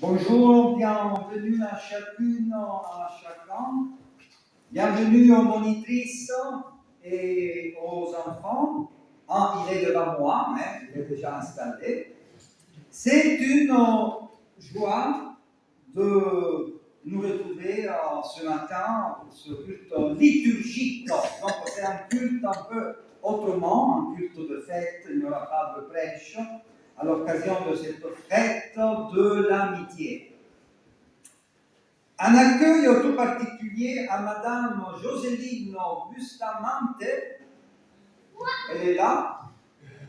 Bonjour, bienvenue à chacune, à chacun. Bienvenue aux monitrices et aux enfants. Ah, il est devant moi, hein, il est déjà installé. C'est une joie de nous retrouver ce matin pour ce culte liturgique. Donc c'est un culte un peu autrement, un culte de fête, il n'y aura pas de prêche à l'occasion de cette fête de l'amitié. Un accueil tout particulier à Madame Joséline Bustamante. Elle est là.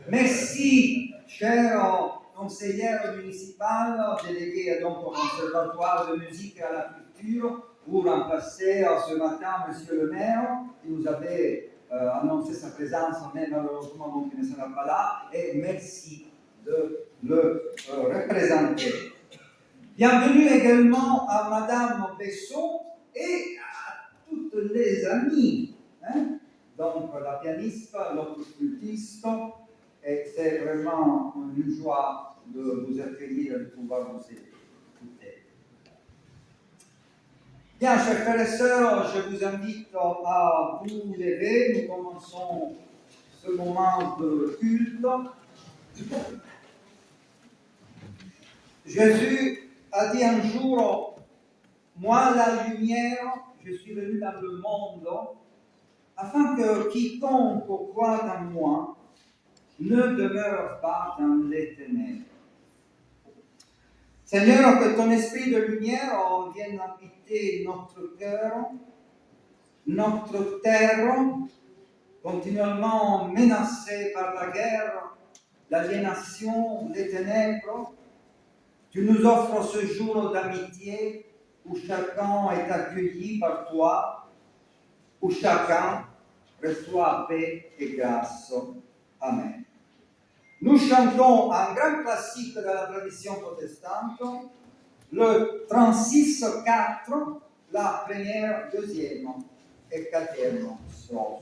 Merci, chère conseillère municipale, déléguée donc au Conservatoire de musique et à la culture, pour remplacer ce matin Monsieur le maire, qui nous avait annoncé sa présence, mais malheureusement donc il ne sera pas là, et merci de le représenter. Bienvenue également à Madame Besson et à toutes les amies, hein? Donc la pianiste, l'autre flûtiste, et c'est vraiment une joie de vous accueillir et de pouvoir vous écouter. Bien, chers frères et sœurs, je vous invite à vous lever. Nous commençons ce moment de culte. Jésus a dit un jour, moi la lumière, je suis venu dans le monde afin que quiconque croit en moi ne demeure pas dans les ténèbres. Seigneur, que ton esprit de lumière vienne habiter notre cœur, notre terre, continuellement menacée par la guerre, l'aliénation, les ténèbres. Tu nous offres ce jour d'amitié où chacun est accueilli par toi, où chacun reçoit paix et grâce. Amen. Nous chantons un grand classique de la tradition protestante, le 36-4, la première, deuxième et quatrième strophe.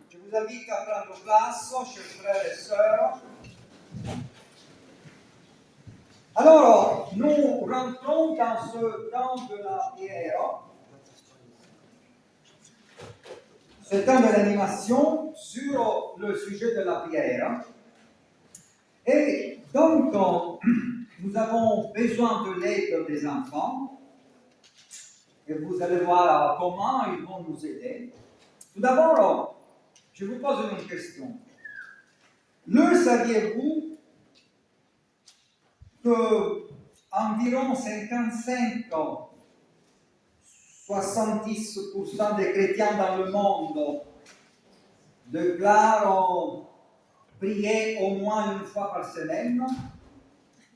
Je vous invite à prendre place, chers frères et sœurs. Alors, nous rentrons dans ce temps de la prière, ce temps de l'animation sur le sujet de la prière. Et donc, nous avons besoin de l'aide des enfants. Et vous allez voir comment ils vont nous aider. Tout d'abord, je vous pose une question. Le saviez-vous que environ 55-70% des chrétiens dans le monde déclarent prier au moins une fois par semaine?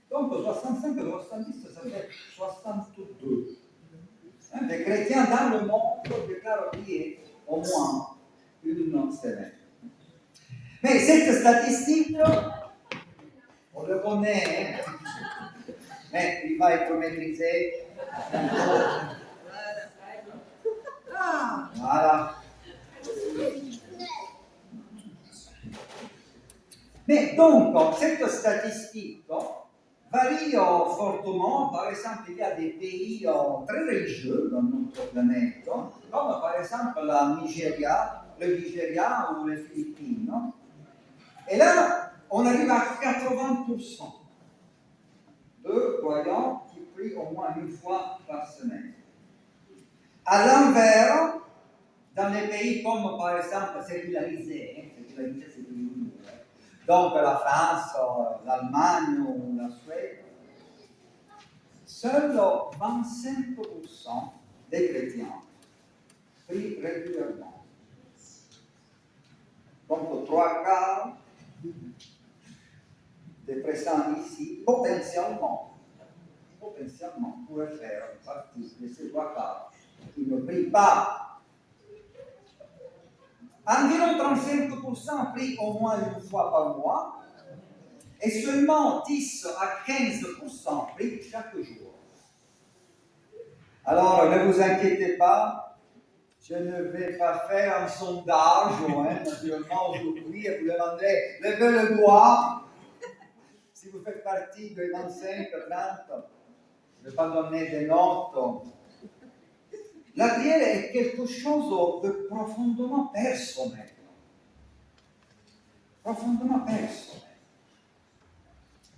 Donc 65 et 70, ça fait 62. Les chrétiens dans le monde déclarent prier au moins une semaine. Mais cette statistique, on le connaît, mais il va être maîtrisé. Voilà. Mais donc, cette statistique varie fortement. Par exemple, il y a des pays très religieux dans notre planète, comme par exemple le Nigeria ou les Philippines. Et là, on arrive à 80% de croyants qui prient au moins une fois par semaine. À l'inverse, dans les pays comme par exemple sécularisés, c'est plus lourd, donc la France, l'Allemagne ou la Suède, seuls 25% des chrétiens prient régulièrement. Donc 3/4 des présents ici, potentiellement pourraient faire partie de ces 3/4 qui ne prient pas. Environ 35% prient au moins une fois par mois et seulement 10 à 15% prient chaque jour. Alors, ne vous inquiétez pas, je ne vais pas faire un sondage, naturellement, aujourd'hui, et vous demanderez, levez le doigt, si vous faites partie des 25, 30, je ne vais pas donner des notes. La prière est quelque chose de profondément personnel. Profondément personnel.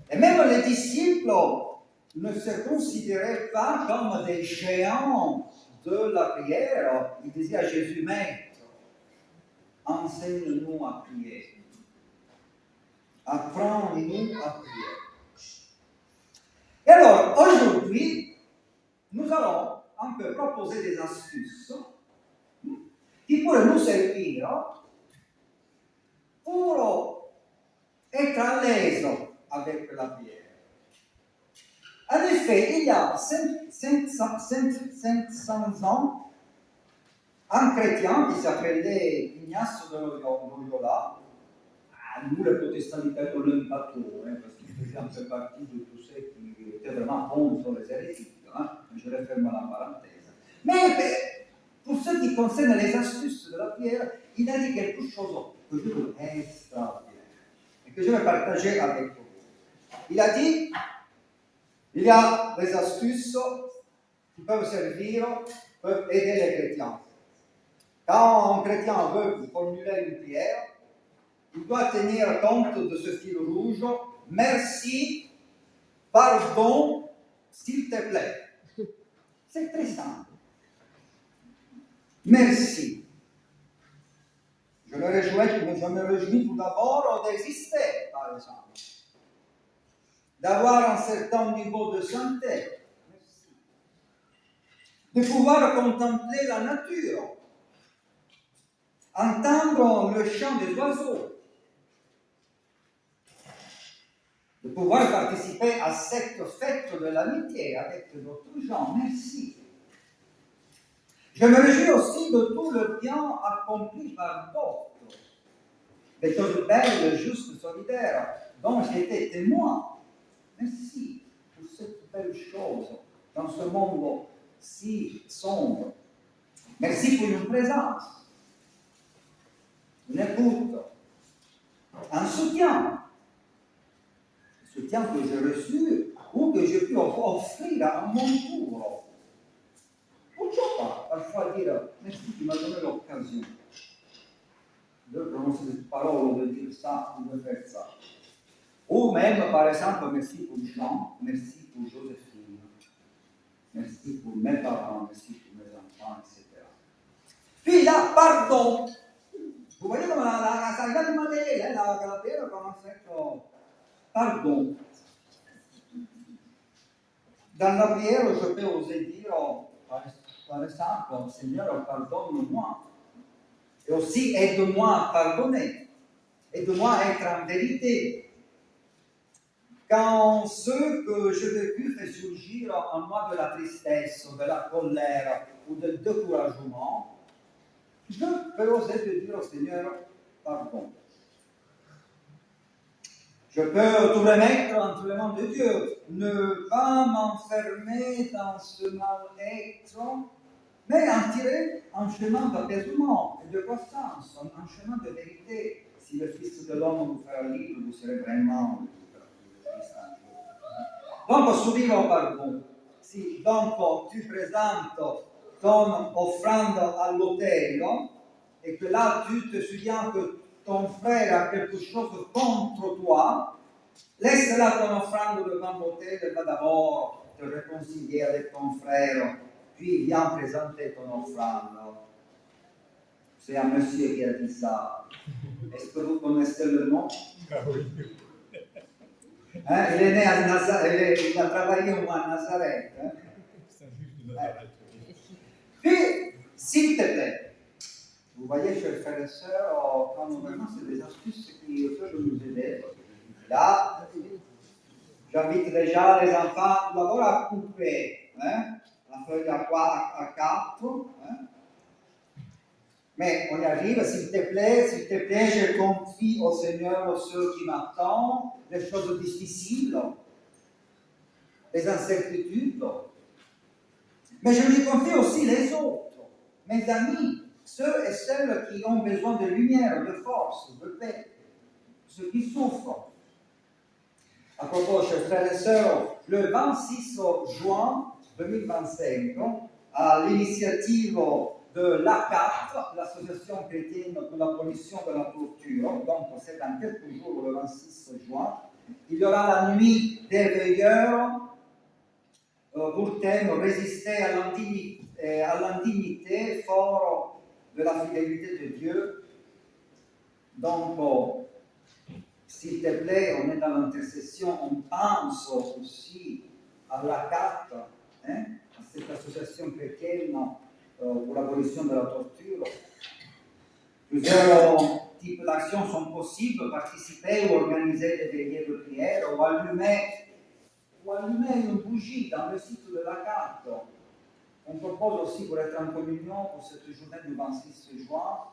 Et même les disciples ne se considéraient pas comme des géants de la prière. Ils disaient à Jésus, Maître, enseigne-nous à prier. Apprends-nous à prier. Et alors, aujourd'hui, nous allons un peu proposer des astuces qui pourraient nous servir pour être à l'aise avec la prière. effet, il y a 500 ans, un chrétien qui s'appelait Ignace de Loyola. Nous, les protestants italiens, on ne l'aime pas trop, parce qu'il faisait un peu partie de tous ceux qui étaient vraiment contre les hérétiques. Je referme la parenthèse. Mais pour ce qui concerne les astuces de la prière, il a dit quelque chose que je trouve extraordinaire et que je vais partager avec vous. Il a dit, il y a des astuces qui peuvent servir, peuvent aider les chrétiens. Quand un chrétien veut formuler une prière, il doit tenir compte de ce fil rouge. Merci, pardon, s'il te plaît. C'est très simple. Merci. Je me réjouis tout d'abord d'exister, par exemple. D'avoir un certain niveau de santé. Merci. De pouvoir contempler la nature. Entendre le chant des oiseaux. De pouvoir participer à cette fête de l'amitié avec d'autres gens. Merci. Je me réjouis aussi de tout le bien accompli par d'autres. Des choses belles, justes, solidaires, dont j'ai été témoin. Merci pour cette belle chose dans ce monde si sombre. Merci pour une présence, une écoute, un soutien. Soutien que j'ai reçu ou que j'ai pu offrir à mon tour. Pourquoi pas parfois dire merci, tu m'as donné l'occasion de prononcer cette parole ou de dire ça ou de faire ça. Ou même, par exemple, merci pour Jean, merci pour Joséphine, merci pour mes parents, merci pour mes enfants, etc. Puis là, pardon. Vous voyez comme la saga di Matteo, la prière commence avec pardon. Dans la prière, je peux oser dire, par exemple, Seigneur, pardonne-moi. Et aussi, aide-moi à pardonner. Aide-moi à être en vérité. Quand ce que j'ai vécu fait surgir en moi de la tristesse, de la colère ou de découragement, je peux oser te dire au Seigneur, pardon. Je peux tout remettre entre les mains de Dieu, ne pas m'enfermer dans ce mal-être, mais en tirer un chemin d'apaisement et de croissance, un chemin de vérité. Si le Fils de l'homme vous fera libre, vous serez vraiment libre. Donc, subito pardon. Si donc tu présentes ton offrande à l'autel et que là tu te souviens que ton frère a quelque chose contre toi, laisse-la ton offrande devant l'autel et va d'abord te réconcilier avec ton frère, puis viens présenter ton offrande. C'est un monsieur qui a dit ça. Est-ce que vous connaissez le nom? Il est né à Nazareth, il a travaillé au moins à Nazareth. Puis, s'il te plaît, vous voyez, chers frères et sœurs, quand vraiment c'est des astuces qui peuvent nous aider. Là, j'invite déjà les enfants d'abord à couper la feuille à 4. Mais on y arrive, s'il te plaît, je confie au Seigneur ceux qui m'attendent, les choses difficiles, les incertitudes. Mais je lui confie aussi les autres, mes amis, ceux et celles qui ont besoin de lumière, de force, de paix, ceux qui souffrent. À propos, chers frères et sœurs, le 26 juin 2025, à l'initiative de l'ACAT, l'Association chrétienne pour l'abolition de la torture, donc c'est dans quelques jours, le 26 juin, il y aura la nuit des veilleurs pour thème résister à l'indignité, fort de la fidélité de Dieu. Donc, s'il te plaît, on est dans l'intercession, on pense aussi à l'ACAT, à cette association chrétienne pour l'abolition de la torture. Plusieurs types d'actions sont possibles, participer ou organiser des veillées de prière ou allumer pour allumer une bougie dans le site de la carte. On propose aussi pour être en communion pour cette journée du 26 juin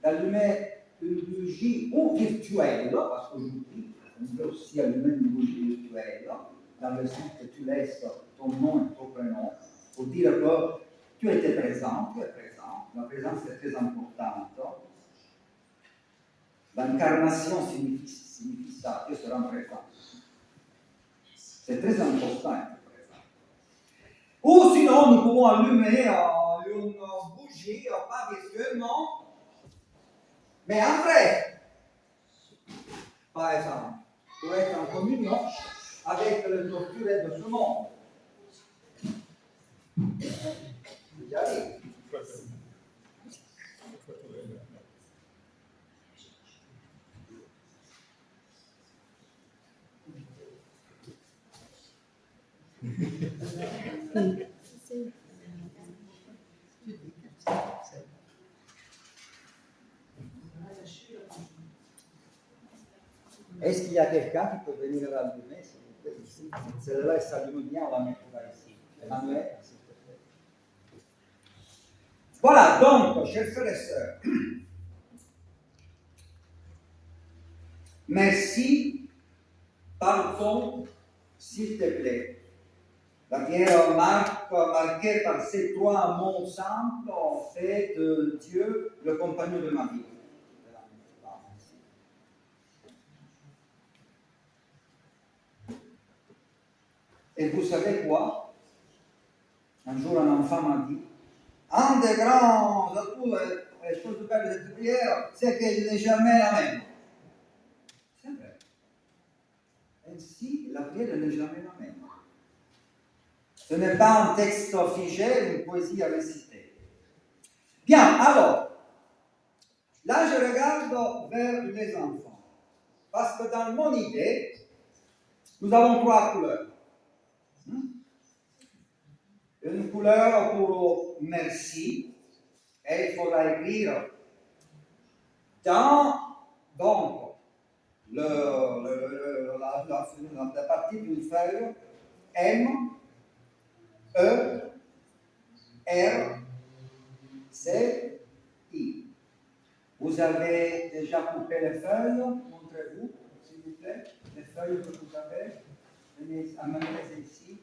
d'allumer une bougie ou virtuelle, parce qu'aujourd'hui on peut aussi allumer une bougie virtuelle. Dans le site, tu laisses ton nom et ton prénom pour dire que tu étais présent, tu es présent. La présence est très importante. L'incarnation signifie ça, Dieu sera présent. C'est très important d'être présent. Ou sinon, nous pouvons allumer une bougie, pas virtuellement, mais en vrai. Par exemple, pour être en communion avec le torturé de ce monde. Vous arrivez. Est-ce qu'il y a quelqu'un qui peut venir allumer, s'il vous plaît, ici? Celle-là, elle s'allume bien, on la mettra ici. Emmanuel, s'il te plaît. Voilà, donc, chers frères et sœurs, merci, pardon, s'il te plaît. La prière marquée par ces trois mots simples fait de Dieu le compagnon de ma vie. Et vous savez quoi? Un jour, un enfant m'a dit, un des grands atouts et choses de faire de cette prière, c'est qu'elle n'est jamais la même. C'est vrai. Ainsi, la prière n'est jamais la même. Ce n'est pas un texte figé, une poésie à réciter. Bien, alors, là je regarde vers les enfants. Parce que dans mon idée, nous avons trois couleurs. Une couleur pour merci, et il faudra écrire dans, donc, la partie d'une feuille M, E, R, C, I. Vous avez déjà coupé les feuilles, montrez-vous, s'il vous plaît, les feuilles que vous avez. Venez, amenez-les ici.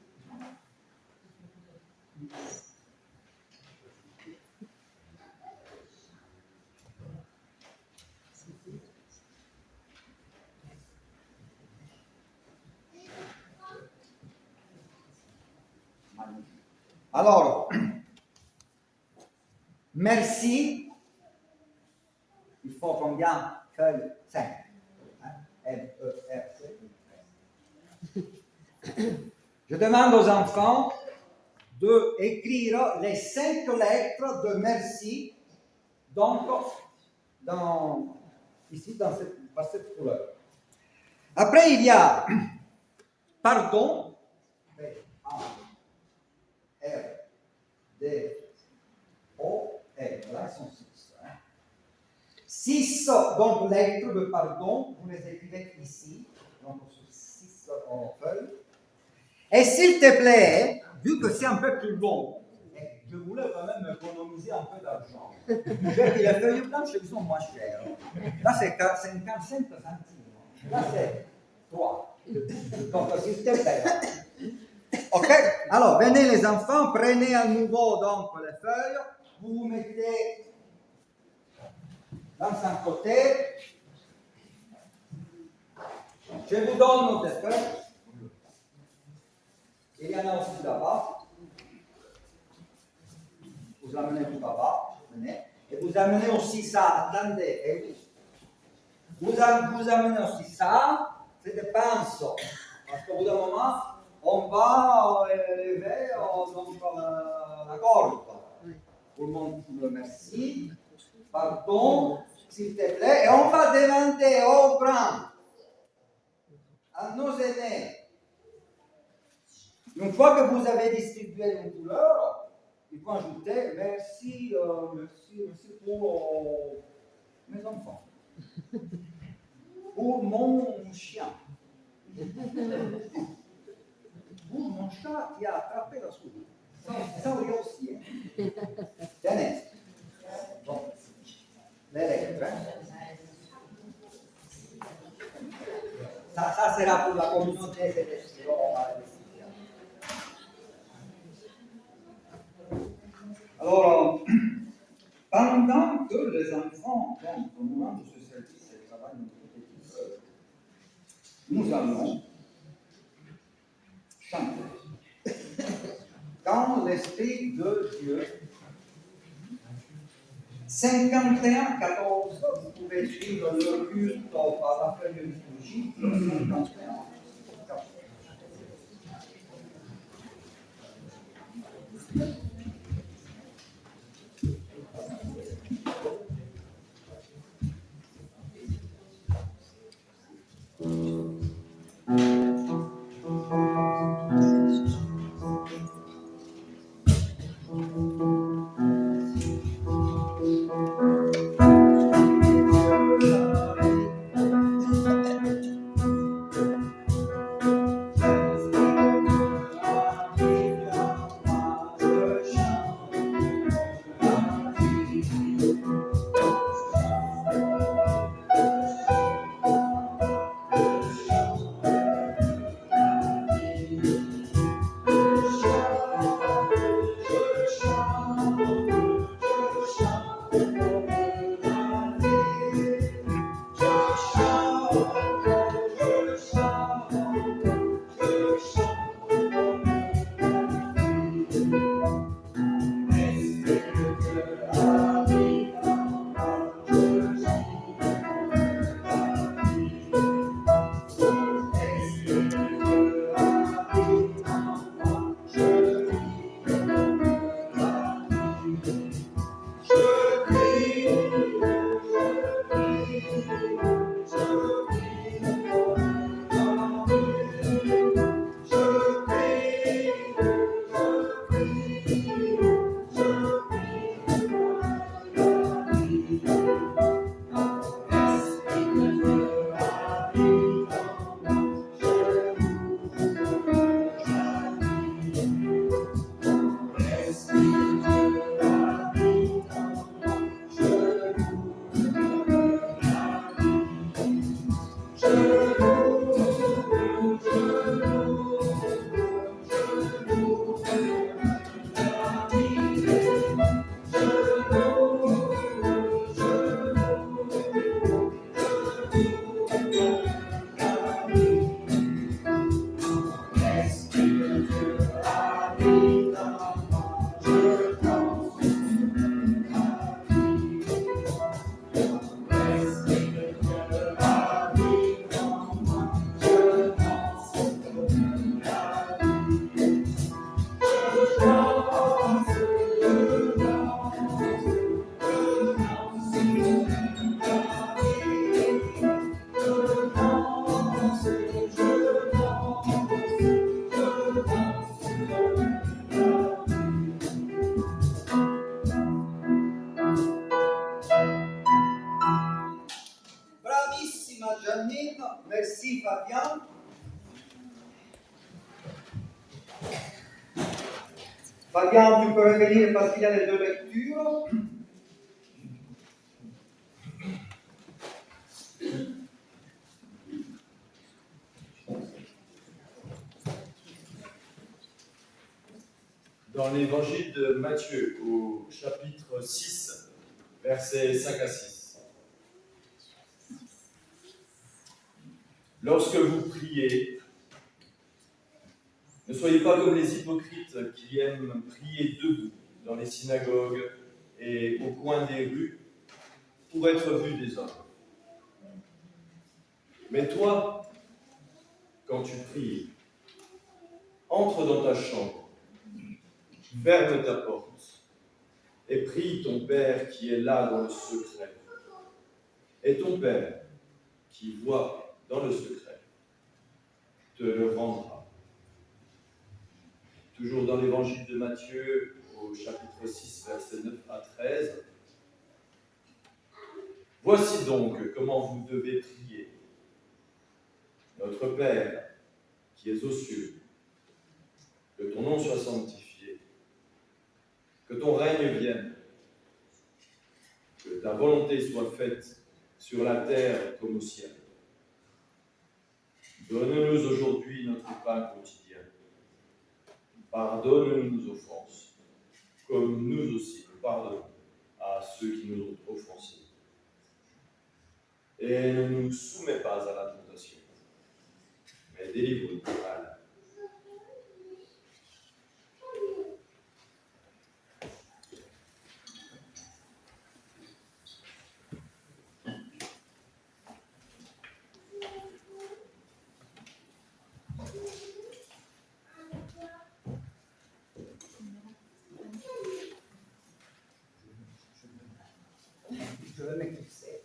Alors, merci. Il faut combien feuilles? 5. M, E, R, C. Je demande aux enfants d'écrire les 5 lettres de merci, donc, ici, dans cette couleur. Après, il y a pardon, P, A, R, D, O, L. Là, ils sont 6. 6 donc lettres de pardon, vous les écrivez ici, donc sur 6 feuilles. Et s'il te plaît, vu que c'est un peu plus long, je voulais quand même économiser un peu d'argent. J'ai dit les feuilles blanches, elles sont moins chères. Là, c'est 55 centimes. Là, c'est 3. Donc, s'il te plaît. Ok? Alors, venez les enfants, prenez à nouveau donc les feuilles, vous vous mettez dans un côté. Je vous donne des feuilles. Il y en a aussi là-bas. Vous amenez tout là-bas, venez. Et vous amenez aussi ça, attendez. Vous amenez aussi ça, c'est des pinceaux. Parce qu'au bout d'un moment, on va élever donc, la corde. Pour mon merci, pardon, s'il te plaît. Et on va demander aux grands, à nos aînés, une fois que vous avez distribué une couleur, il faut ajouter merci pour mes enfants, pour mon chien. Vous, mon chat, qui a attrapé la souris. Ça, oui aussi. Hein. Tenez. Bon. Les lettres. Hein. Ça sera pour la communauté céleste. Alors, pendant que les enfants, donc, au moment de ce service et travaillent notre petit peu, nous allons chanter. Quand l'Esprit de Dieu, 51-14, vous pouvez suivre le culte par la feuille de liturgie, 51. Merci Fabien. Fabien, tu peux revenir parce qu'il y a les deux lectures. Dans l'évangile de Matthieu, au chapitre 6, versets 5 à 6. Lorsque vous priez, ne soyez pas comme les hypocrites qui aiment prier debout dans les synagogues et au coin des rues pour être vus des hommes. Mais toi, quand tu pries, entre dans ta chambre, ferme ta porte et prie ton Père qui est là dans le secret. Et ton Père, qui voit dans le secret, te le rendra. Toujours dans l'évangile de Matthieu, au chapitre 6, versets 9 à 13. Voici donc comment vous devez prier. Notre Père, qui es aux cieux, que ton nom soit sanctifié, que ton règne vienne, que ta volonté soit faite sur la terre comme au ciel. Donne-nous aujourd'hui notre pain quotidien. Pardonne-nous nos offenses, comme nous aussi nous pardonnons à ceux qui nous ont offensés. Et ne nous soumets pas à la tentation, mais délivre-nous du mal. Je vais m'éclipser.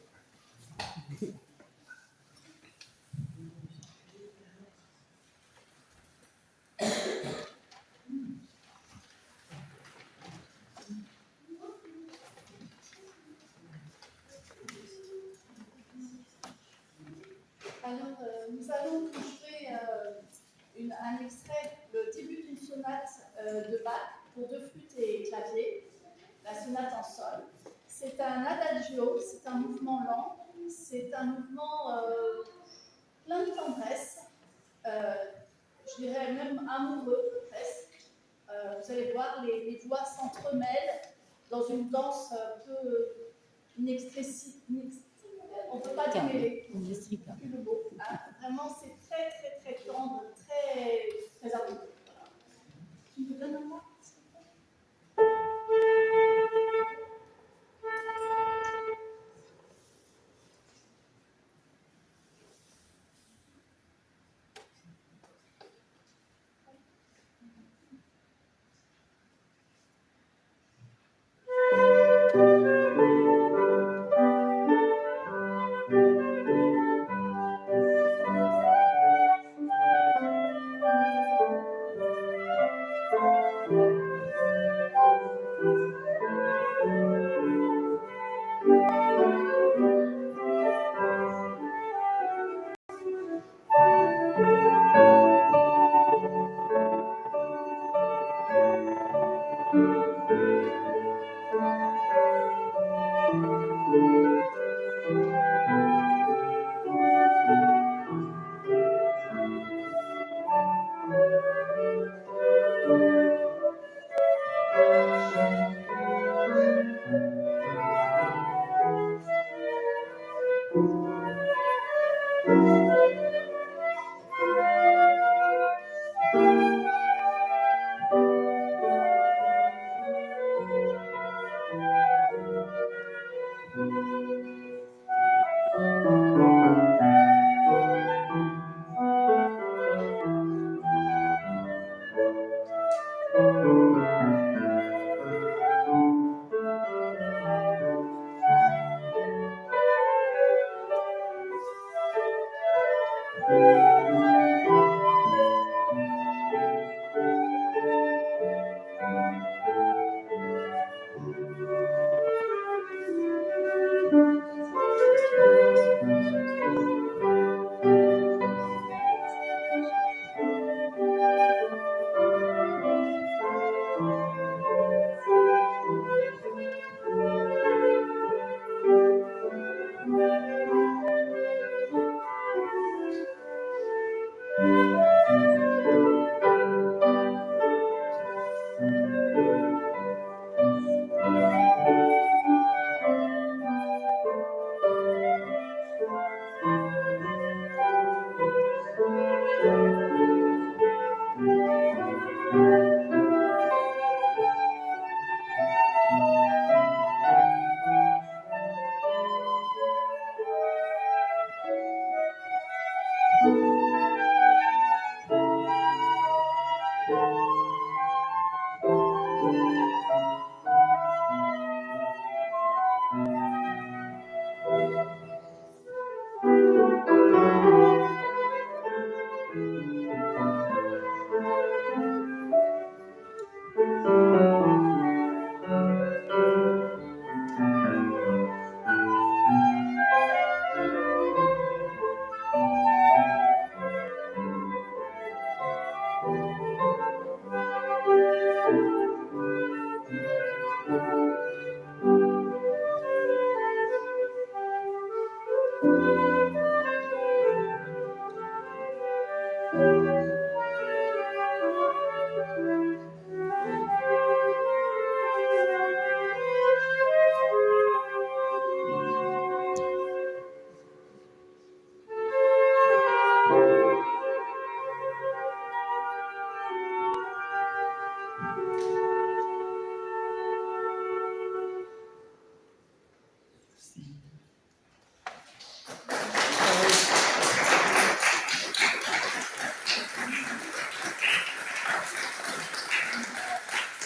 Alors, nous allons jouer un extrait, le début d'une sonate de Bach pour deux flûtes et clavier, la sonate en sol. C'est un adagio, c'est un mouvement lent, c'est un mouvement plein de tendresse, je dirais même amoureux presque. Vous allez voir, les voix s'entremêlent dans une danse un peu inexpressible. On ne peut pas démêler. Plus le beau. Hein. Vraiment, c'est très, très, très tendre, très, très amoureux. Voilà. Tu me donnes un mot?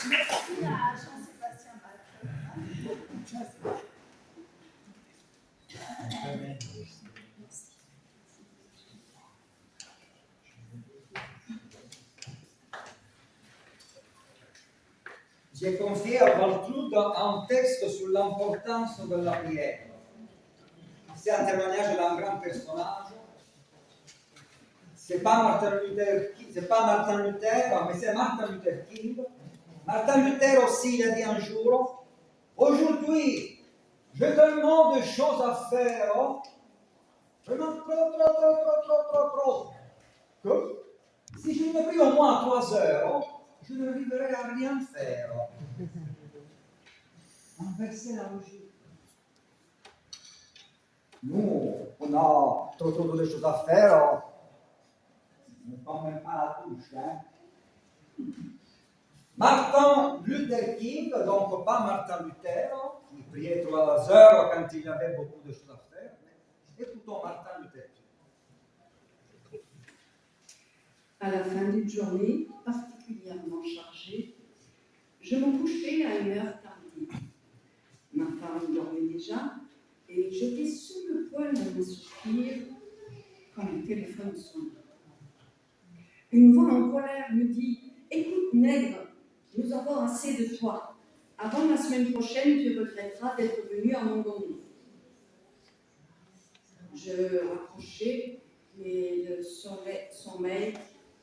Merci à Jean-Sébastien Bach. J'ai pensé avant tout un texte sur l'importance de la prière. C'est un témoignage d'un grand personnage. C'est pas Martin Luther, c'est pas Martin Luther, mais c'est Martin Luther King. Martin Luther aussi, il a dit un jour, aujourd'hui, j'ai tellement de choses à faire, vraiment trop, que si je ne prie au moins 3 heures, je n'arriverai à rien faire. Inverser la logique. Nous, on a trop de choses à faire, on ne prend même pas la touche. Martin Luther King, donc pas Martin Luther, qui priait 3 heures quand il y avait beaucoup de choses à faire, mais écoutons Martin Luther King. À la fin d'une journée particulièrement chargée, je me couchais à une heure tardive. Ma femme dormait déjà et j'étais sur le point de me soupir quand le téléphone sonne. Une voix en colère me dit « Écoute, nègre, nous avons assez de toi. Avant la semaine prochaine, tu regretteras d'être venu à mon domaine. » Je raccrochais, mais le sommeil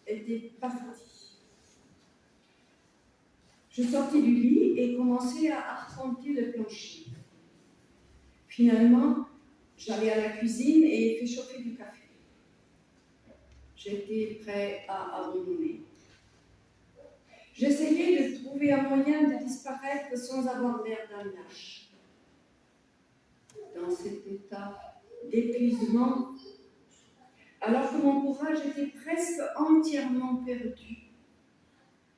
était parti. Je sortis du lit et commençais à arpenter le plancher. Finalement, j'allais à la cuisine et fais chauffer du café. J'étais prêt à abandonner. J'essayais de trouver un moyen de disparaître sans avoir l'air d'un lâche. Dans cet état d'épuisement, alors que mon courage était presque entièrement perdu,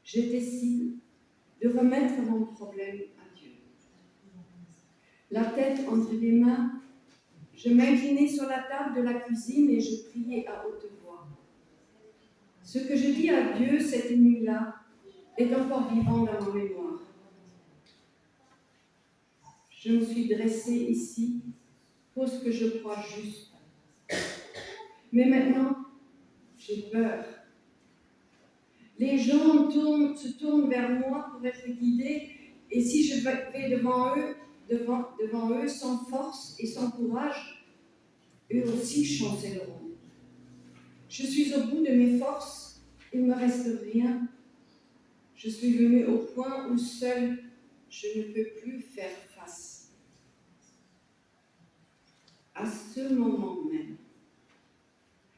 je décide de remettre mon problème à Dieu. La tête entre les mains, je m'inclinais sur la table de la cuisine et je priais à haute voix. Ce que je dis à Dieu cette nuit-là est encore vivant dans ma mémoire. Je me suis dressée ici pour ce que je crois juste. Mais maintenant, j'ai peur. Les gens se tournent vers moi pour être guidés, et si je vais devant eux sans force et sans courage, eux aussi chancelleront. Je suis au bout de mes forces, il ne me reste rien. Je suis venue au point où seule je ne peux plus faire face. À ce moment même,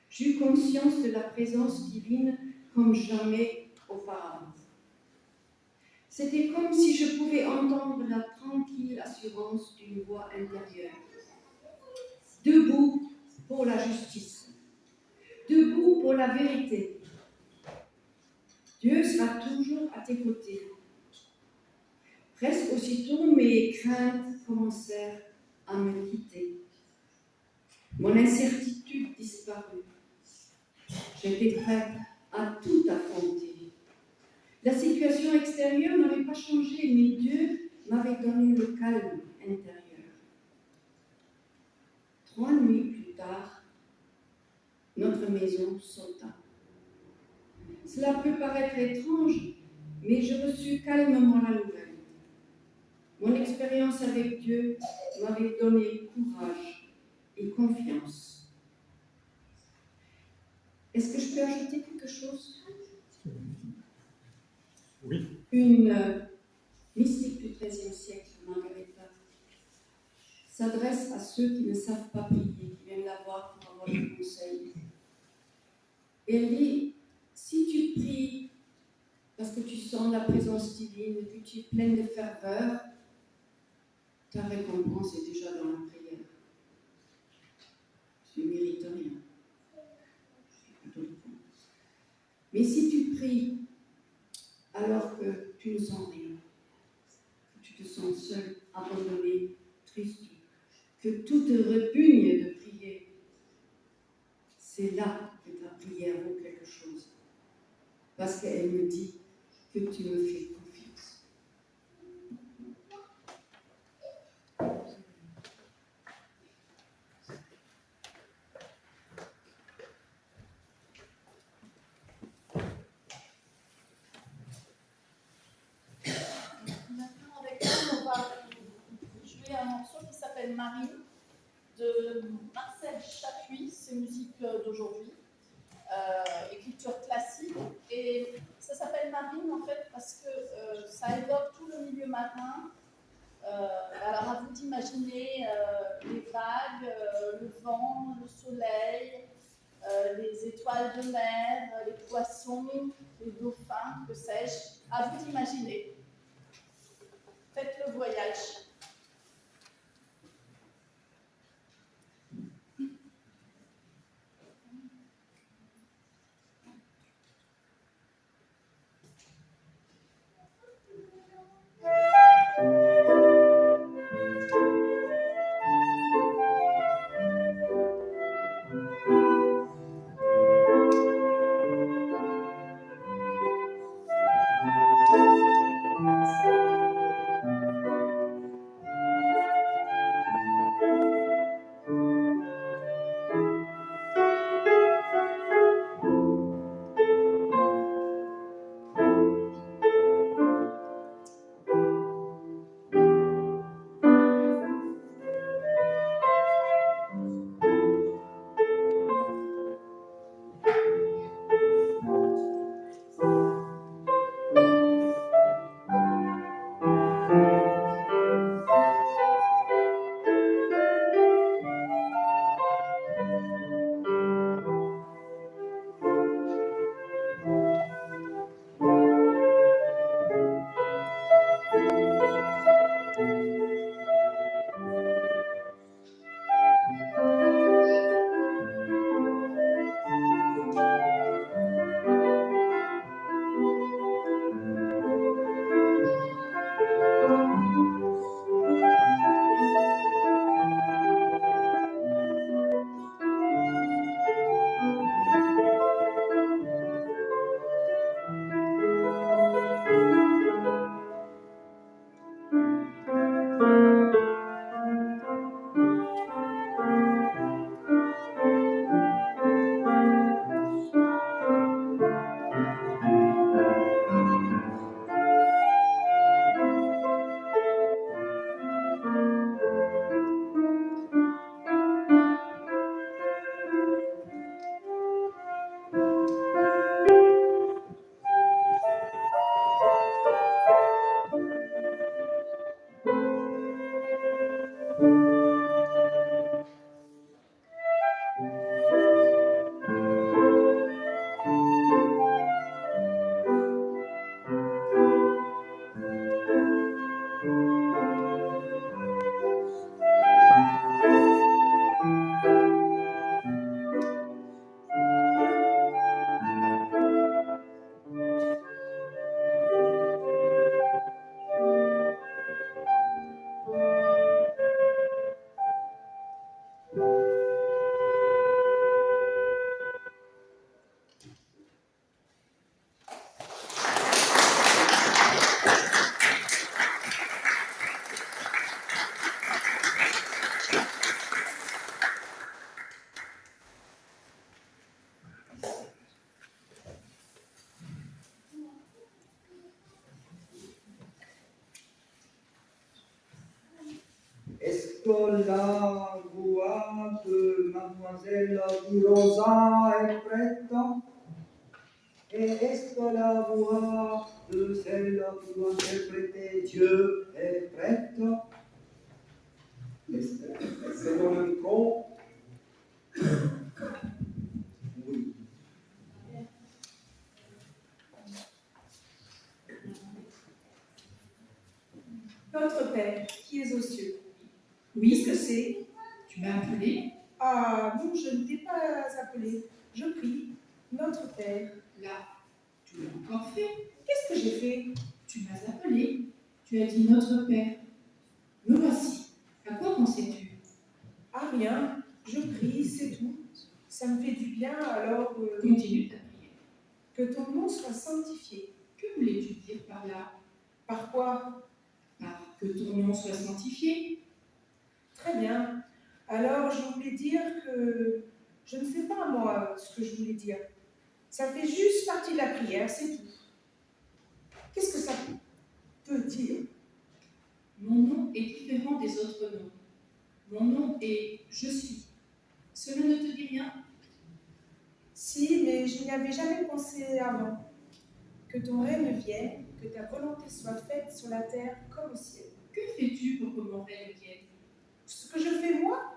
j'eus conscience de la présence divine comme jamais auparavant. C'était comme si je pouvais entendre la tranquille assurance d'une voix intérieure. Debout pour la justice, debout pour la vérité. Dieu sera toujours à tes côtés. Presque aussitôt, mes craintes commencèrent à me quitter. Mon incertitude disparut. J'étais prête à tout affronter. La situation extérieure n'avait pas changé, mais Dieu m'avait donné le calme intérieur. 3 nuits plus tard, notre maison sauta. Cela peut paraître étrange, mais je reçus calmement la nouvelle. Mon expérience avec Dieu m'avait donné courage et confiance. Est-ce que je peux ajouter quelque chose? Oui. Une mystique du XIIIe siècle, Margareta, s'adresse à ceux qui ne savent pas prier, qui viennent la voir pour avoir des conseils. Et elle dit, si tu pries parce que tu sens la présence divine et que tu es pleine de ferveur, ta récompense est déjà dans la prière. Tu ne mérites rien. Mais si tu pries alors que tu ne sens rien, que tu te sens seul, abandonné, triste, que tout te repugne de prier, c'est là que ta prière vaut quelque chose. Parce qu'elle me dit que tu me fais confiance. s'appelle Marine, de Marcel Chapuis, c'est musique d'aujourd'hui, écriture classique. Et ça s'appelle Marine en fait parce que ça évoque tout le milieu marin. Alors à vous d'imaginer les vagues, le vent, le soleil, les étoiles de mer, les poissons, les dauphins, que sais-je. À vous d'imaginer. Faites le voyage. Est-ce que la voix de Mademoiselle Di Rosa est prête? Et est-ce que la voix de celle qui doit interpréter Dieu est prête? C'est dans le micro? Oui. Notre Père, qui es aux cieux. Oui, Qu'est-ce que c'est? tu m'as appelé. Ah non, je ne t'ai pas appelé. Je prie. Notre Père. Là, tu l'as encore fait. Qu'est-ce que j'ai fait? Tu m'as appelé. Tu as dit notre Père. Me voici. À quoi pensais-tu? Ah rien, je prie, c'est tout. Ça me fait du bien, alors Continue ta prière. que ton nom soit sanctifié. Que voulais-tu dire par là? Par quoi? Par que ton nom soit sanctifié. Très bien. Alors je voulais dire que je ne sais pas moi ce que je voulais dire. Ça fait juste partie de la prière, c'est tout. Qu'est-ce que ça peut dire? Mon nom est différent des autres noms. Mon nom est Je suis. Cela ne te dit rien? Si, mais je n'y avais jamais pensé avant. Que ton règne vienne, que ta volonté soit faite sur la terre comme au ciel. Que fais-tu pour que mon règne vienne? Ce que je fais moi,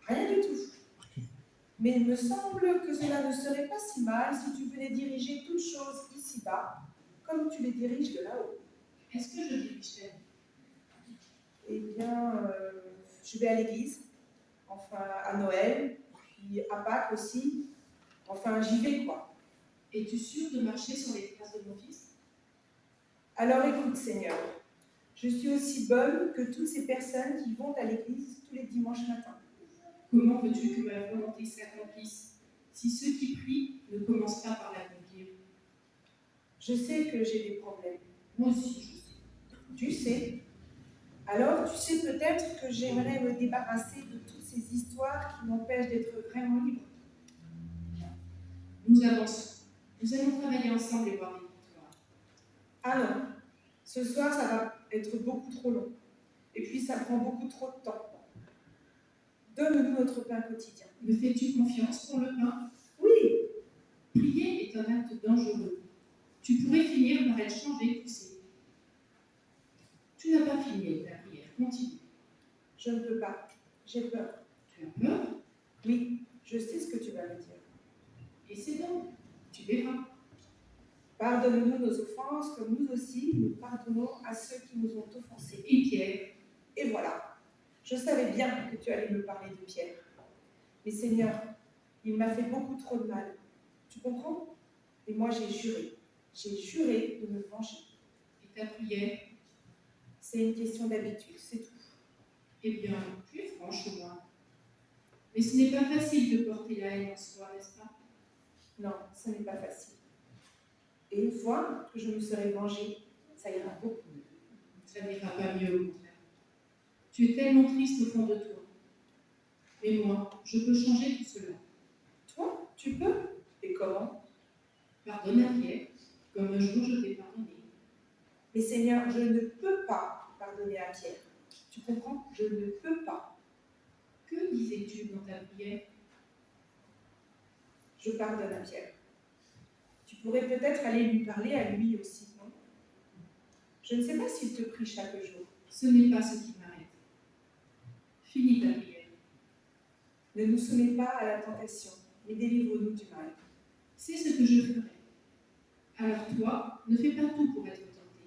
rien du tout. Mais il me semble que cela ne serait pas si mal si tu venais diriger toutes choses ici-bas, comme tu les diriges de là-haut. Est-ce que je dirige ta vie? Eh bien, je vais à l'église, enfin à Noël, puis à Pâques aussi. Enfin, j'y vais quoi. Es-tu sûr de marcher sur les traces de mon fils? Alors écoute, Seigneur, je suis aussi bonne que toutes ces personnes qui vont à l'église tous les dimanches matins. Comment veux-tu que ma volonté s'accomplisse si ceux qui prient ne commencent pas par l'accomplir? Je sais que j'ai des problèmes. Moi aussi, je sais. Tu sais. Alors, tu sais peut-être que j'aimerais me débarrasser de toutes ces histoires qui m'empêchent d'être vraiment libre. Nous avançons. Nous allons travailler ensemble et voir des victoires. Ah non, ce soir, ça va être beaucoup trop long. Et puis, ça prend beaucoup trop de temps. Donne-nous notre pain quotidien. Me fais-tu confiance pour le pain? Oui, Prier est un acte dangereux. Tu pourrais finir par être changé, tu sais. Tu n'as pas fini avec ta prière. Continue. je ne peux pas. J'ai peur. Tu as peur? Oui, je sais ce que tu vas me dire. Et c'est donc. Tu verras. Pardonne-nous nos offenses, comme nous aussi, nous pardonnons à ceux qui nous ont offensés. Et Pierre? Et voilà, je savais bien que tu allais me parler de Pierre. Mais Seigneur, il m'a fait beaucoup trop de mal. Tu comprends? Et moi, j'ai juré de me venger. Et ta prière? C'est une question d'habitude, c'est tout. Eh bien, tu es franche au moins. Mais ce n'est pas facile de porter la haine en soi, n'est-ce pas? Non, ce n'est pas facile. Et une fois que je me serai vengée, ça ira beaucoup mieux. Ça n'ira pas mieux, au contraire. Tu es tellement triste au fond de toi. Mais moi, je peux changer tout cela. Toi, tu peux? Et comment? Pardonne à Pierre, comme un jour je t'ai pardonné. Mais Seigneur, je ne peux pas pardonner à Pierre. Tu comprends? Je ne peux pas. Que disais-tu dans ta prière? Je pardonne à Pierre. Tu pourrais peut-être aller lui parler à lui aussi, non? Je ne sais pas s'il te prie chaque jour. Ce n'est pas ce qui m'arrête. Finis ta prière. Ne nous soumets pas à la tentation, mais délivre-nous du mal. C'est ce que je ferai. Alors toi, ne fais pas tout pour être tenté.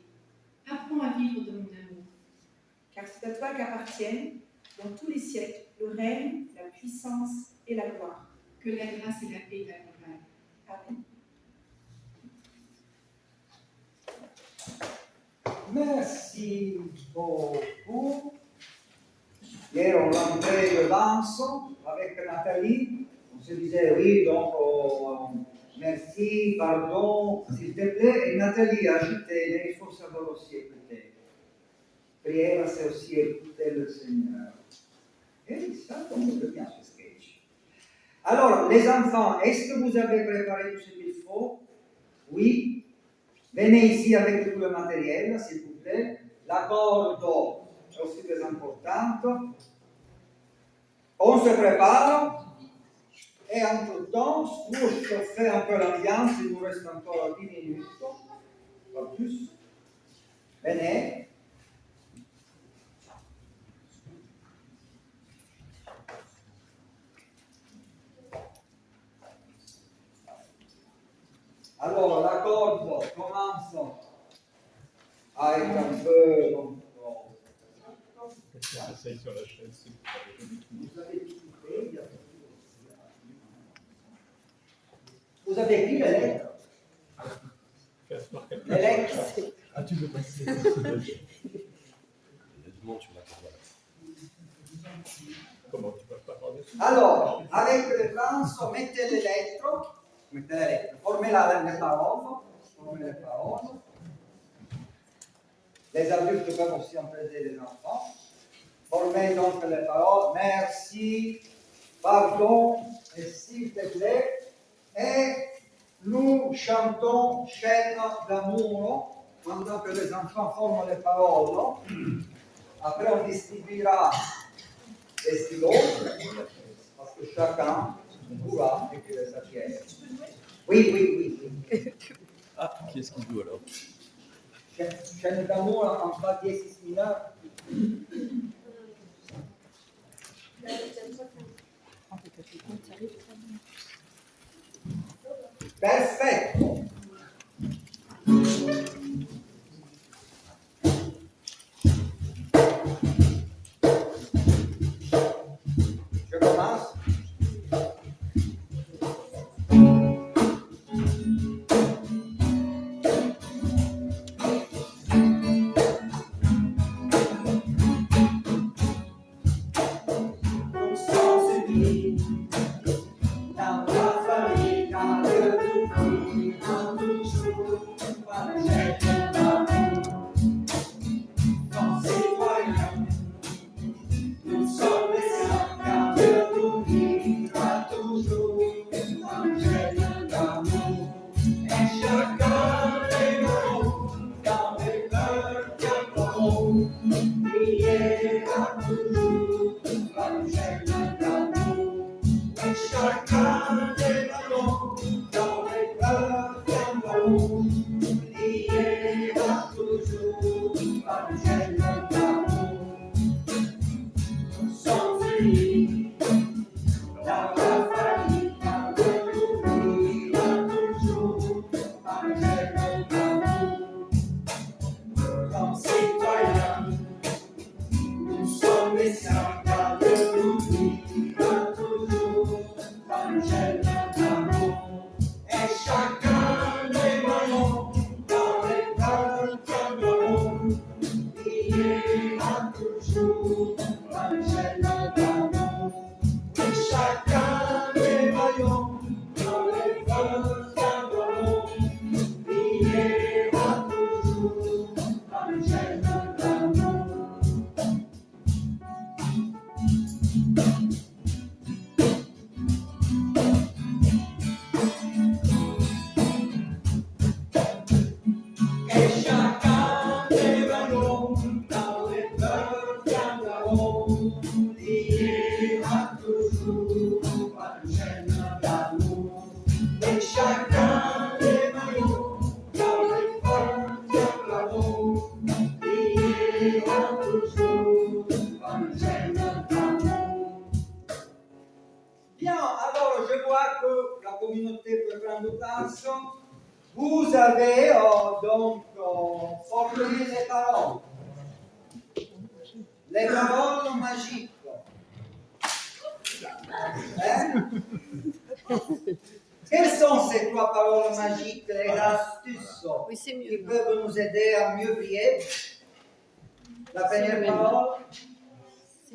Apprends à vivre dans mon amour. Car c'est à toi qu'appartiennent, dans tous les siècles, le règne, la puissance et la gloire. Que la grâce et la paix t'accompagnent. Amen. Merci beaucoup. Hier, on rentrait le Vincent avec Nathalie. On se disait oui, donc merci, pardon, s'il te plaît. Et Nathalie a ajouté, mais il faut savoir aussi écouter. Prière, c'est aussi écouter le Seigneur. Et ça tombe bien ce sketch. Alors, les enfants, est-ce que vous avez préparé tout ce qu'il faut? Oui. Venez ici avec tout le matériel, s'il vous plaît. La corde est aussi très importante. On se prépare. Et entre-temps, pour chauffer un peu l'ambiance, il nous reste encore 10 minutes, pas plus. Venez. Alors, la corde commence à être un peu longue. J'essaye sur la chaise. Vous avez écouté, vous avez écrit les lettres. Les lettres. Ah, tu veux passer. Comment tu peux pas parler? Alors, avec le pinceau, mettez les lettres. Formez les paroles. Formez les paroles. Les adultes peuvent aussi aider les enfants. Formez donc les paroles. Merci, pardon, et s'il te plaît. Et nous chantons Chaîne d'amour pendant que les enfants forment les paroles. Après, on distribuera Est-ce que l'autre? Parce que chacun pourra écrire sa pièce. Oui. Ah, qui est-ce qui joue alors? Chaîne d'amour en fa diesis mineur. Perfetto. Je commence. Sans unis, dans la famille, dans le tout, dans toujours, par le chèque d'amour, comme citoyens, nous sommes les enfants de nous vivra toujours, par le chèque d'amour, et chacun des mots, dans les cœurs qu'aimons, priera toujours, par le chèque d'amour. Chacun des ballons dans les cœurs d'amour, priera toujours par le gel d'amour. Nous sommes unis dans la famille, dans le l'oubliera toujours par le gel d'amour. Comme citoyens, nous sommes les siens, car le l'oubliera toujours. Et chacun des ballons dans les cœurs qu'aimeront, priera toujours par le gel d'amour. Et chacun des ballons dans les cœurs qu'aimeront, priera toujours par le gel d'amour. Et chacun des ballons dans les cœurs qu'aimeront, priera toujours par le gel d'amour. Et chacun des ballons dans les cœurs qu'aimeront, priera toujours par le gel d'amour. Bien, alors je vois que la communauté peut prendre place. Vous avez donc formulé les paroles. Les paroles magiques. Hein? Quelles sont ces trois paroles magiques, les astuces qui peuvent nous aider à mieux prier? La première parole,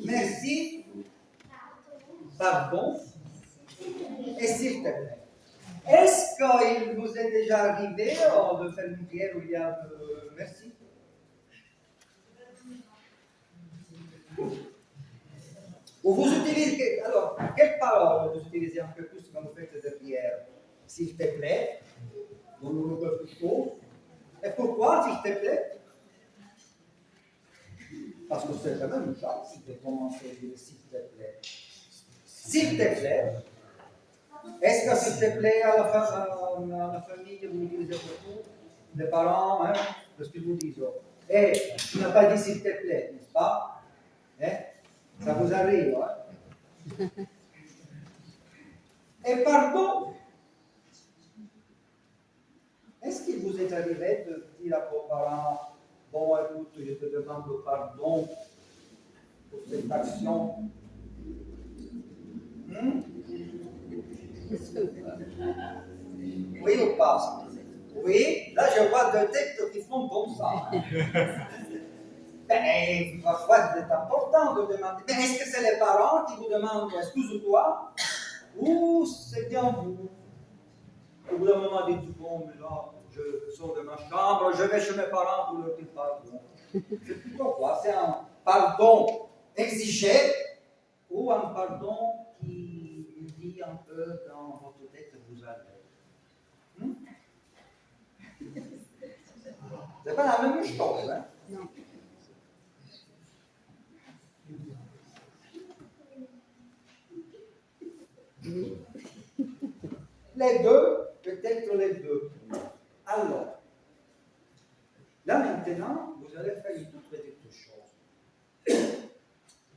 merci, pardon, et s'il te plaît. Est-ce qu'il vous est déjà arrivé de faire une prière où il y a merci? Ou vous utilisez, alors, quelle parole vous utilisez un peu plus quand vous faites des prières? S'il te plaît, vous nous le peu chaud. Et pourquoi, s'il te plaît? Parce que c'est quand même une chance de commencer à dire s'il te plaît. S'il te plaît. Est-ce que s'il te plaît à la famille, vous utilisez beaucoup? Les parents, hein, de ce qu'ils vous disent. Et tu n'as pas dit s'il te plaît, n'est-ce pas? Hein? Ça vous arrive, hein? Et pardon. Est-ce qu'il vous est arrivé de dire à vos parents, bon, écoute, je te demande pardon pour cette action? Oui ou pas? Oui, là je vois deux têtes qui font comme ça. Ben, parfois c'est important de demander. Mais est-ce que c'est les parents qui vous demandent excuse-toi? Ou c'est bien vous? Au bout d'un moment, dites bon, mais là, je sors de ma chambre, je vais chez mes parents pour leur dire pardon. Pourquoi? C'est un pardon exigé ou un pardon qui dit un peu dans votre tête vous allez. C'est pas la même chose, hein? Non. Les deux, peut-être les deux. Alors, là maintenant, vous allez faire une toute petite chose.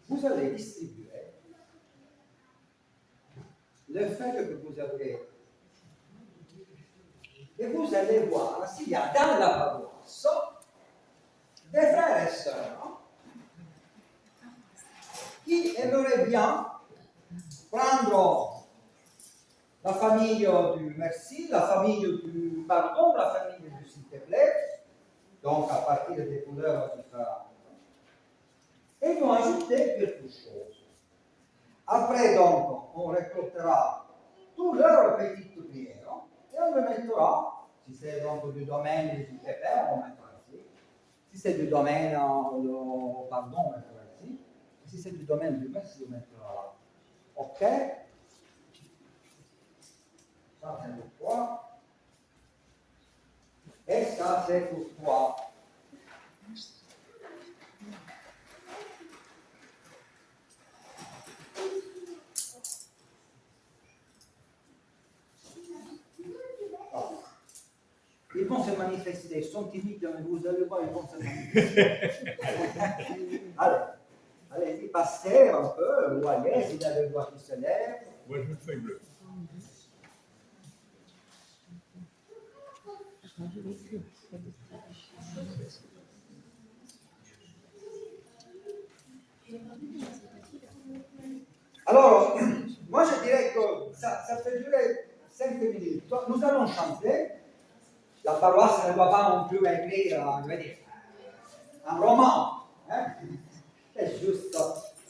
Vous allez distribuer le fait que vous avez. Et vous allez voir s'il y a dans la paroisse des frères et sœurs qui aimeraient bien prendre la famille du merci, la famille du pardon, la famille du s'il te plaît, donc à partir des couleurs différentes, et vont ajouter quelque chose. Après, donc, on récoltera toutes leurs petites prières et on le mettra, si c'est donc du domaine du TP, on le mettra ici. Si c'est du domaine du pardon, on le mettra ici. Si c'est du domaine du merci, on le mettra là. Ok? Ça, c'est pour toi. Et ça, c'est pour toi. Ils vont se manifester, ils sont timides, mais vous allez voir, ils vont se manifester. Allez-y, passez un peu, vous voyez, s'il y a le doigt qui se lève. Moi, je veux feuille bleue. Alors, moi je dirais que ça fait durer 5 minutes. Nous allons chanter. La paroisse ne doit pas non plus écrire un roman. Hein? C'est juste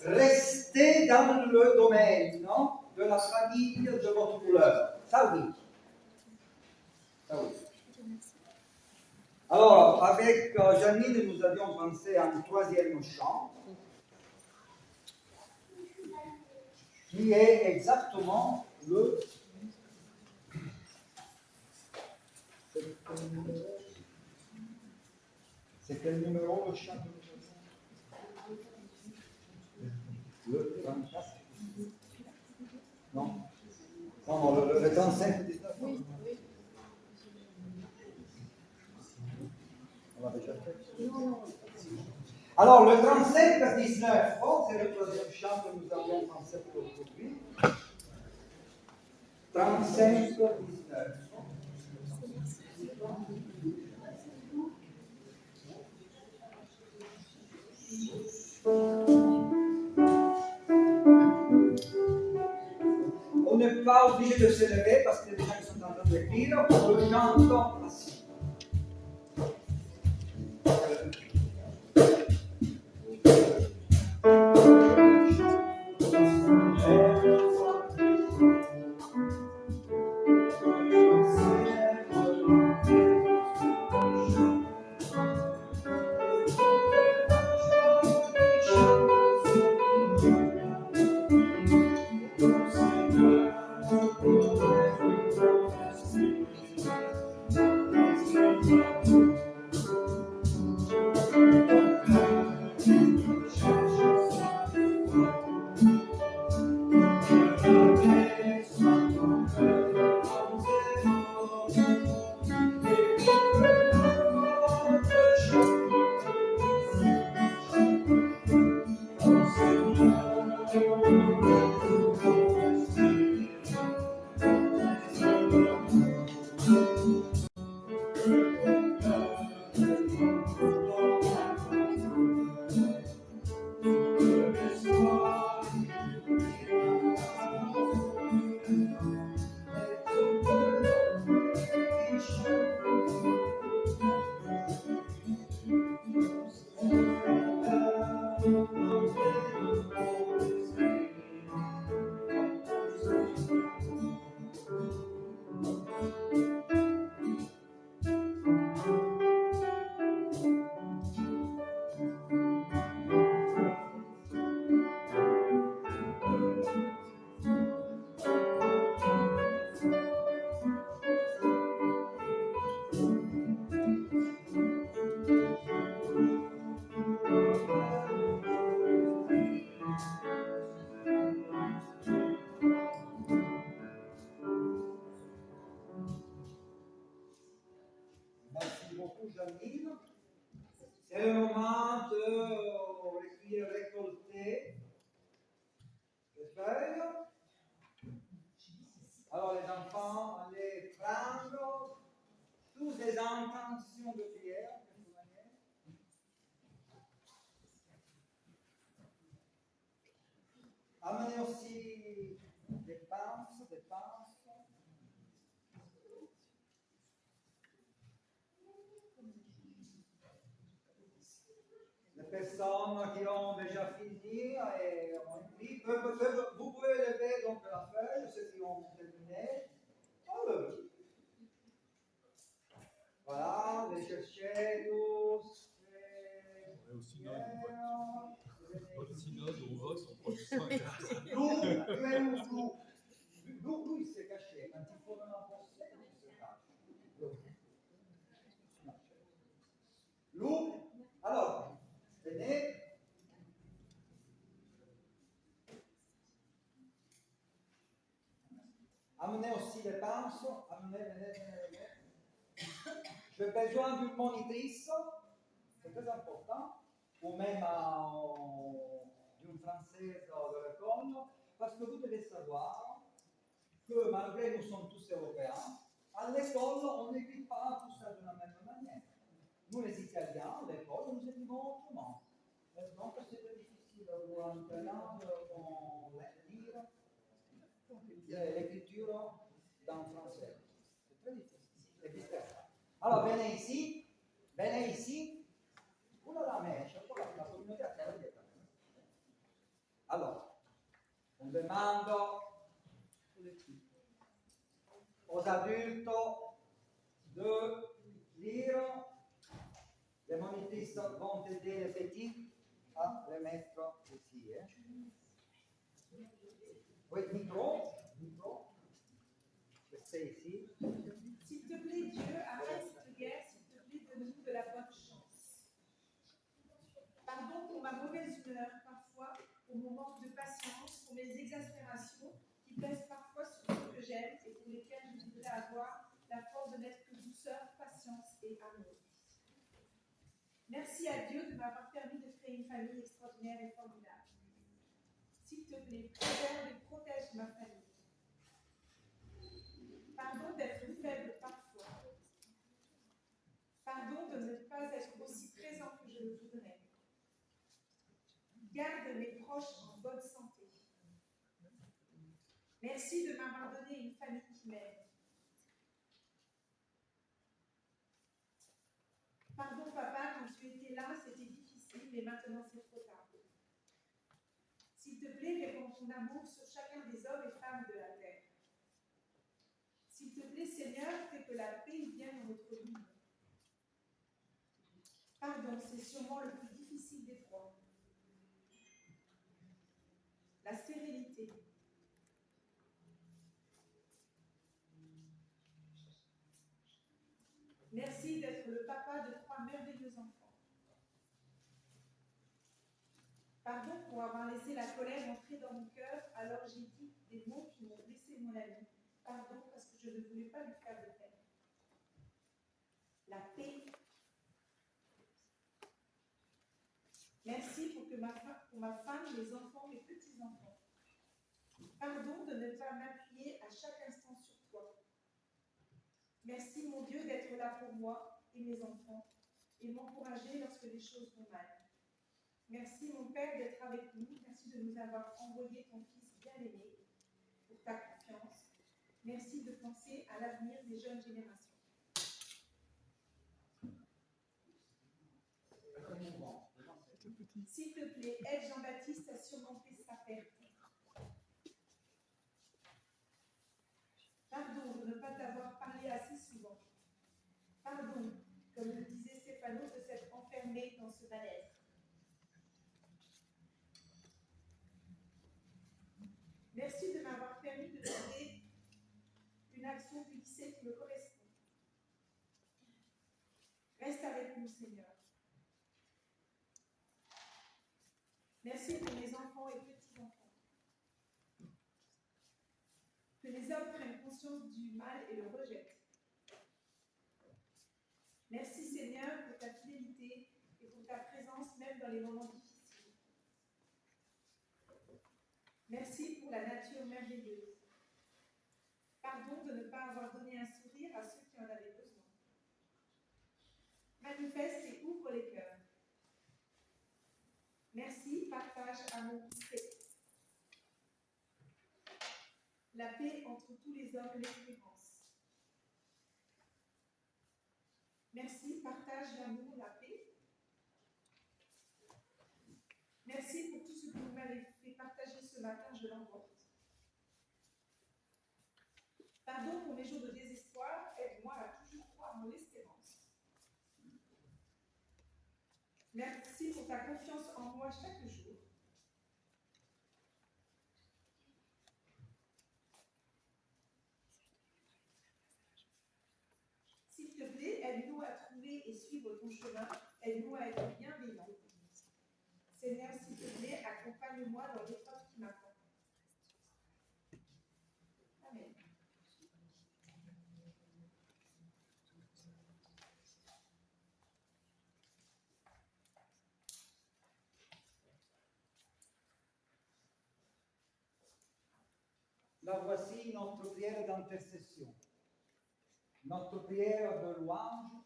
rester dans le domaine, non, de la famille de votre couleur. Ça oui. Ça oui. Alors, avec Janine, nous avions pensé à un troisième chant qui est exactement le. C'est quel numéro le chant? Le 34? Non. Non, le 35, 19. Oui, oui. On l'a déjà fait. Alors, le 35-19, c'est le troisième chant que nous avions pensé pour aujourd'hui. 35-19. On n'est pas obligé de se lever parce que les gens qui sont en train d'écrire, on le chante assis. C'est le moment de récolter les feuilles. Alors les enfants, allez prendre toutes les intentions de prière. Amenez aussi des pinces, Les personnes qui ont déjà fini et ont écrit, vous pouvez lever donc la feuille, ceux qui ont terminé. Voilà, les chercher tous. Ouais, au synode, au synode, on vote, on prend du soin. L'eau, il s'est caché. Quand il faut vraiment penser, il se cache. L'eau, alors, venez. Amenez aussi les pinceaux. Venez. J'ai besoin d'une monitrice, c'est très important, ou même d'une française de l'école, parce que vous devez savoir que malgré nous sommes tous européens, à l'école, on n'écrit pas tout ça de la même manière. Nous, les Italiens, à l'école, nous écrivons autrement. Et donc, c'est très difficile pour un talent de lire l'écriture dans le français. C'est très difficile. Et vice-versa. Alors, venez ici. Oula, mais la communauté a terre. Alors, on demande aux adultes de lire. Les monitristes vont aider les petits à les mettre ici. Oui, micro. Je sais ici. S'il te plaît, Dieu, arrête cette guerre, s'il te plaît, donne-nous de la bonne chance. Pardon pour ma mauvaise humeur, parfois, pour mon manque de patience, pour mes exaspérations qui pèsent parfois sur ceux que j'aime et pour lesquels je voudrais avoir la force de n'être que douceur, patience et amour. Merci à Dieu de m'avoir permis de créer une famille extraordinaire et formidable. S'il te plaît, préserve et protège ma famille. Pardon d'être faible parfois. Pardon de ne pas être aussi présent que je le voudrais. Garde mes proches en bonne santé. Merci de m'avoir donné une famille qui m'aime. Pardon papa, quand tu étais là, c'était difficile, mais maintenant c'est trop tard. S'il te plaît, répands ton amour sur chacun des hommes et femmes de la terre. S'il te plaît, Seigneur, fais que la paix vienne dans notre vie. Pardon, c'est sûrement le plus difficile des trois. La sérénité. Merci d'être le papa de 3 merveilleux enfants. Pardon pour avoir laissé la colère entrer dans mon cœur, alors j'ai dit des mots qui m'ont blessé mon ami. Pardon parce que je ne voulais pas lui faire de peine. La paix. Merci pour ma femme, mes enfants, mes petits-enfants. Pardon de ne pas m'appuyer à chaque instant sur toi. Merci mon Dieu d'être là pour moi et mes enfants et m'encourager lorsque les choses vont mal. Merci mon Père d'être avec nous. Merci de nous avoir envoyé ton Fils bien-aimé pour ta confiance. Merci de penser à l'avenir des jeunes générations. S'il te plaît, aide Jean-Baptiste à surmonter sa perte. Pardon de ne pas t'avoir parlé assez souvent. Pardon, comme le disait Stéphano, de s'être enfermé dans ce mal-être. Merci de m'avoir permis de trouver une action fixée qui me correspond. Reste avec nous, Seigneur. Merci pour mes enfants et petits-enfants. Que les hommes prennent conscience du mal et le rejettent. Merci, Seigneur, pour ta fidélité et pour ta les moments difficiles. Merci pour la nature merveilleuse. Pardon de ne pas avoir donné un sourire à ceux qui en avaient besoin. Manifeste et ouvre les cœurs. Merci, partage, amour, paix. La paix entre tous les hommes, l'espérance. Merci, partage, l'amour, la paix. Merci pour tout ce que vous m'avez fait partager ce matin, je l'emporte. Pardon pour mes jours de désespoir, aide-moi à toujours croire en l'espérance. Merci pour ta confiance en moi chaque jour. S'il te plaît, aide-nous à trouver et suivre ton chemin, aide-nous à être bienveillants. Seigneur, s'il te plaît, accompagne-moi dans l'épreuve qui m'attend. Amen. La voici notre prière d'intercession, notre prière de louange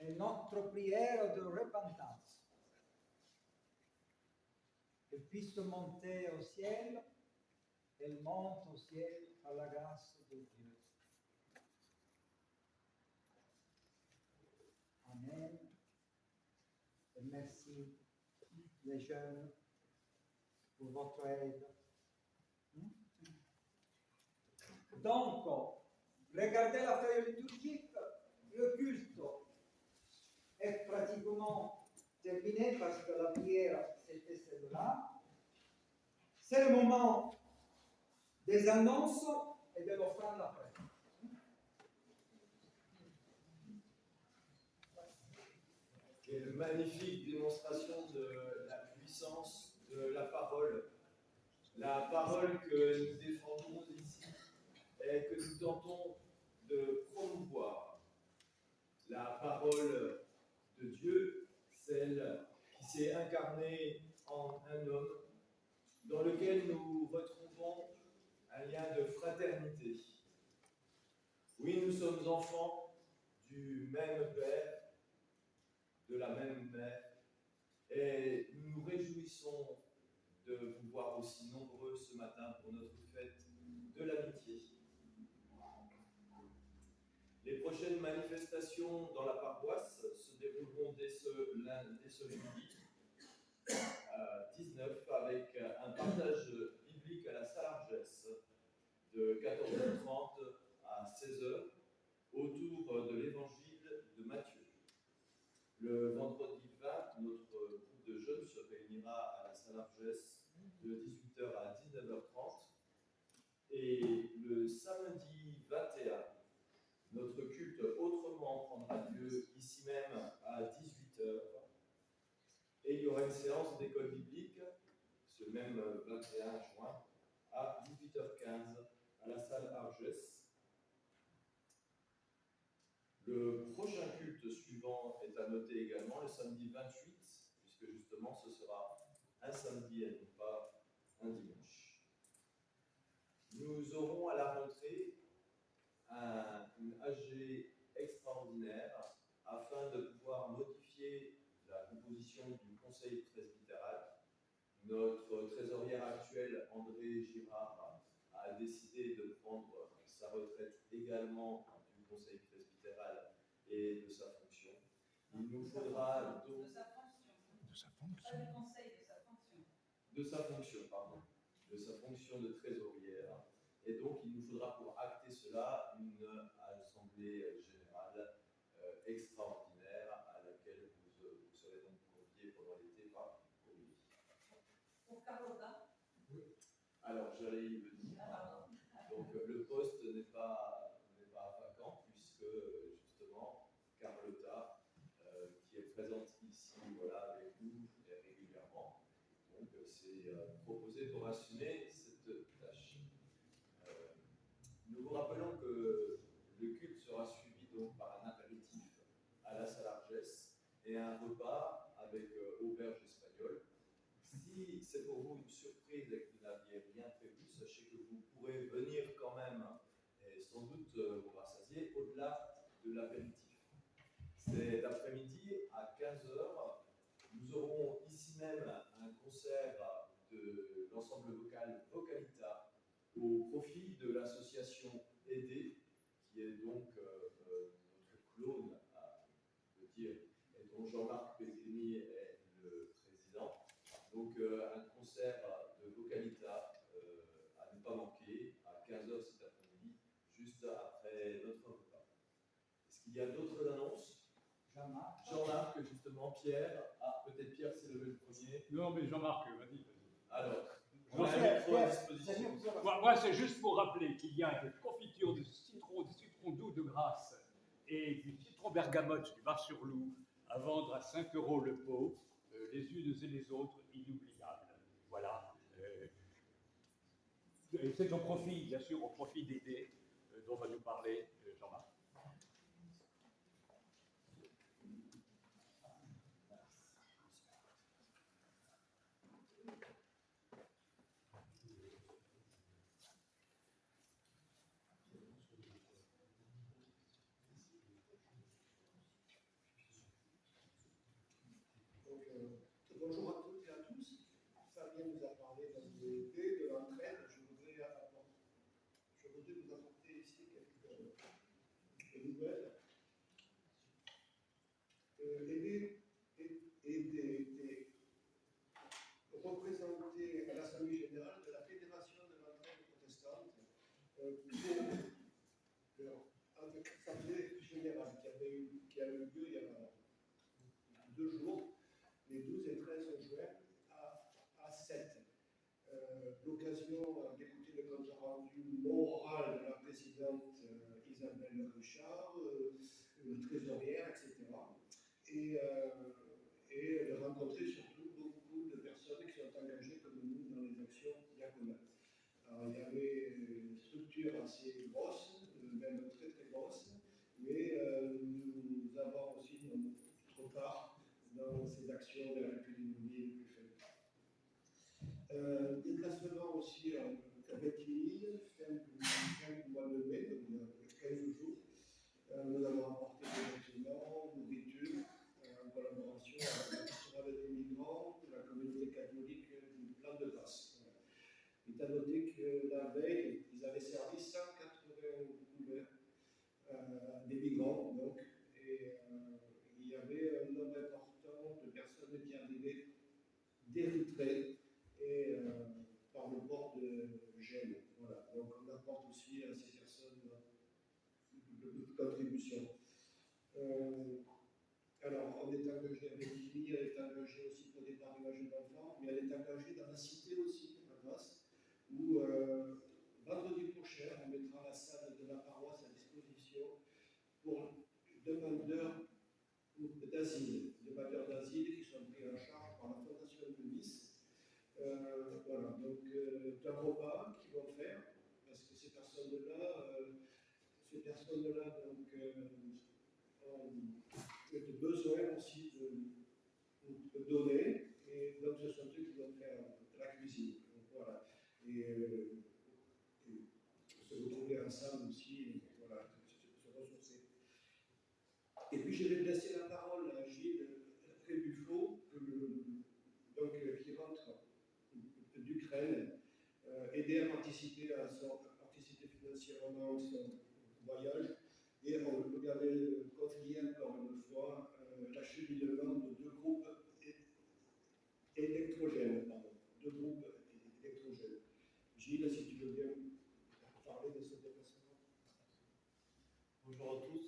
et notre prière de repentance. Qu'elle puisse monter au ciel, elle monte au ciel par la grâce de Dieu. Amen. Et merci les jeunes pour votre aide. Donc, regardez la feuille liturgique, le culte est pratiquement terminé parce que la prière c'était celle-là. C'est le moment des annonces et de l'offrande après. Quelle magnifique démonstration de la puissance de la parole que nous défendons ici et que nous tentons de promouvoir. La parole de Dieu, celle qui s'est incarnée en un homme, dans lequel nous retrouvons un lien de fraternité. Oui, nous sommes enfants du même Père, de la même Mère, et nous nous réjouissons de vous voir aussi nombreux ce matin pour notre fête de l'amitié. Les prochaines manifestations dans la paroisse se dérouleront dès ce jeudi 19 avec un partage biblique à la Salargesse de 14h30 à 16h autour de l'évangile de Matthieu. Le vendredi 20, notre groupe de jeunes se réunira à la Salargesse de 18h à 19h30. Et le samedi 21, notre culte autrement prendra lieu ici même à 18h. Et il y aura une séance d'école biblique ce même 21 juin à 18h15 à la salle Argès. Le prochain culte suivant est à noter également le samedi 28, puisque justement ce sera un samedi et non pas un dimanche. Nous aurons à la rentrée une AG extraordinaire afin de pouvoir modifier la composition du conseil presbytéral. Notre trésorière actuelle, André Girard, a décidé de prendre sa retraite également du conseil presbytéral et de sa fonction. Il nous faudra donc... De sa fonction. Pas du conseil, de sa fonction. De sa fonction, pardon. De sa fonction de trésorière. Et donc, il nous faudra pour acter cela une assemblée générale extraordinaire à laquelle vous serez donc conviés pendant l'été par Olivier. Pour Carlotta. Oui. Alors, j'allais y venir. Donc, le poste n'est pas vacant, puisque justement, Carlotta, qui est présente ici voilà, avec nous régulièrement, donc s'est proposée pour assumer cette tâche. Nous vous rappelons que le culte sera suivi donc par un apéritif à la Salargesse et un repas à avec auberge espagnole. Si c'est pour vous une surprise et que vous n'aviez rien prévu, sachez que vous pourrez venir quand même et sans doute vous rassasier au-delà de l'apéritif. Cet après-midi à 15h, nous aurons ici même un concert de l'ensemble vocal Vocalita au profit de l'association Aider, qui est donc notre clone, on peut dire, et dont Jean-Marc Pellegrini est le président. Donc un concert de Vocalita à ne pas manquer à 15h cet après-midi, juste après notre repas. Est-ce qu'il y a d'autres annonces? Jean-Marc, justement, Pierre. Ah, peut-être Pierre s'est levé le premier. Non, mais Jean-Marc, vas-y. Alors, on a un micro à disposition. Moi, c'est juste pour rappeler qu'il y a des confitures de citron doux de Grasse et du citron bergamote du Bar-sur-Loup à vendre à 5 € le pot, les unes et les autres inoubliables. Voilà. Et c'est au profit, bien sûr, au profit d'Aider, dont va nous parler Jean-Marc. Bonjour à toutes et à tous. Fabien nous a parlé d'aider, de l'entraide. Je voudrais vous apporter ici quelques nouvelles. Aider était représenté à l'Assemblée générale de la Fédération de l'entraide protestante avec l'Assemblée générale qui a eu lieu il y a 2 jours. Les 12 et 13 juin à 7. L'occasion d'écouter le compte rendu moral de la présidente Isabelle Richard, le trésorière, etc. Et de rencontrer surtout beaucoup de personnes qui sont engagées comme nous dans les actions diaconales. Alors, il y avait une structure assez grosse, même très très grosse, mais nous avons aussi notre part dans ces actions vers la pédagogie les plus faibles. Déplacement aussi à Béthilly, fin du mois de mai, donc il y a 15 jours. Nous avons apporté des vêtements, nourriture, en collaboration avec le pastorat des migrants, la communauté catholique du plan de Grasse. Il est à noter que la veille, ils avaient servi 180 couverts des migrants, donc, et il y avait un nombre important de personnes qui arrivaient d'Érythrée et par le port de Gênes. Voilà. Donc on apporte aussi à ces personnes une contribution. Alors on est engagé avec Lily, elle est engagée aussi pour des parillages d'enfants, mais elle est engagée dans la cité aussi, à Grasse, où vendredi prochain, on mettra la salle de la paroisse à disposition pour demandeurs d'asile, qui sont pris en charge par la Fondation de Nice. Voilà, donc c'est un repas qu'ils vont faire, parce que ces personnes-là donc, ont besoin aussi de donner, et donc ce sont eux qui vont faire la cuisine. Donc, voilà. Et se retrouver ensemble aussi, et, voilà, se ressourcer. Et puis je vais laisser la parole à Gilles Rébuffo, qui rentre d'Ukraine, aider à participer financièrement à son voyage. Et on lui avait confié encore une fois l'acheminement de 2 groupes électrogènes. Gilles, si tu veux bien parler de ce déplacement. Bonjour à tous.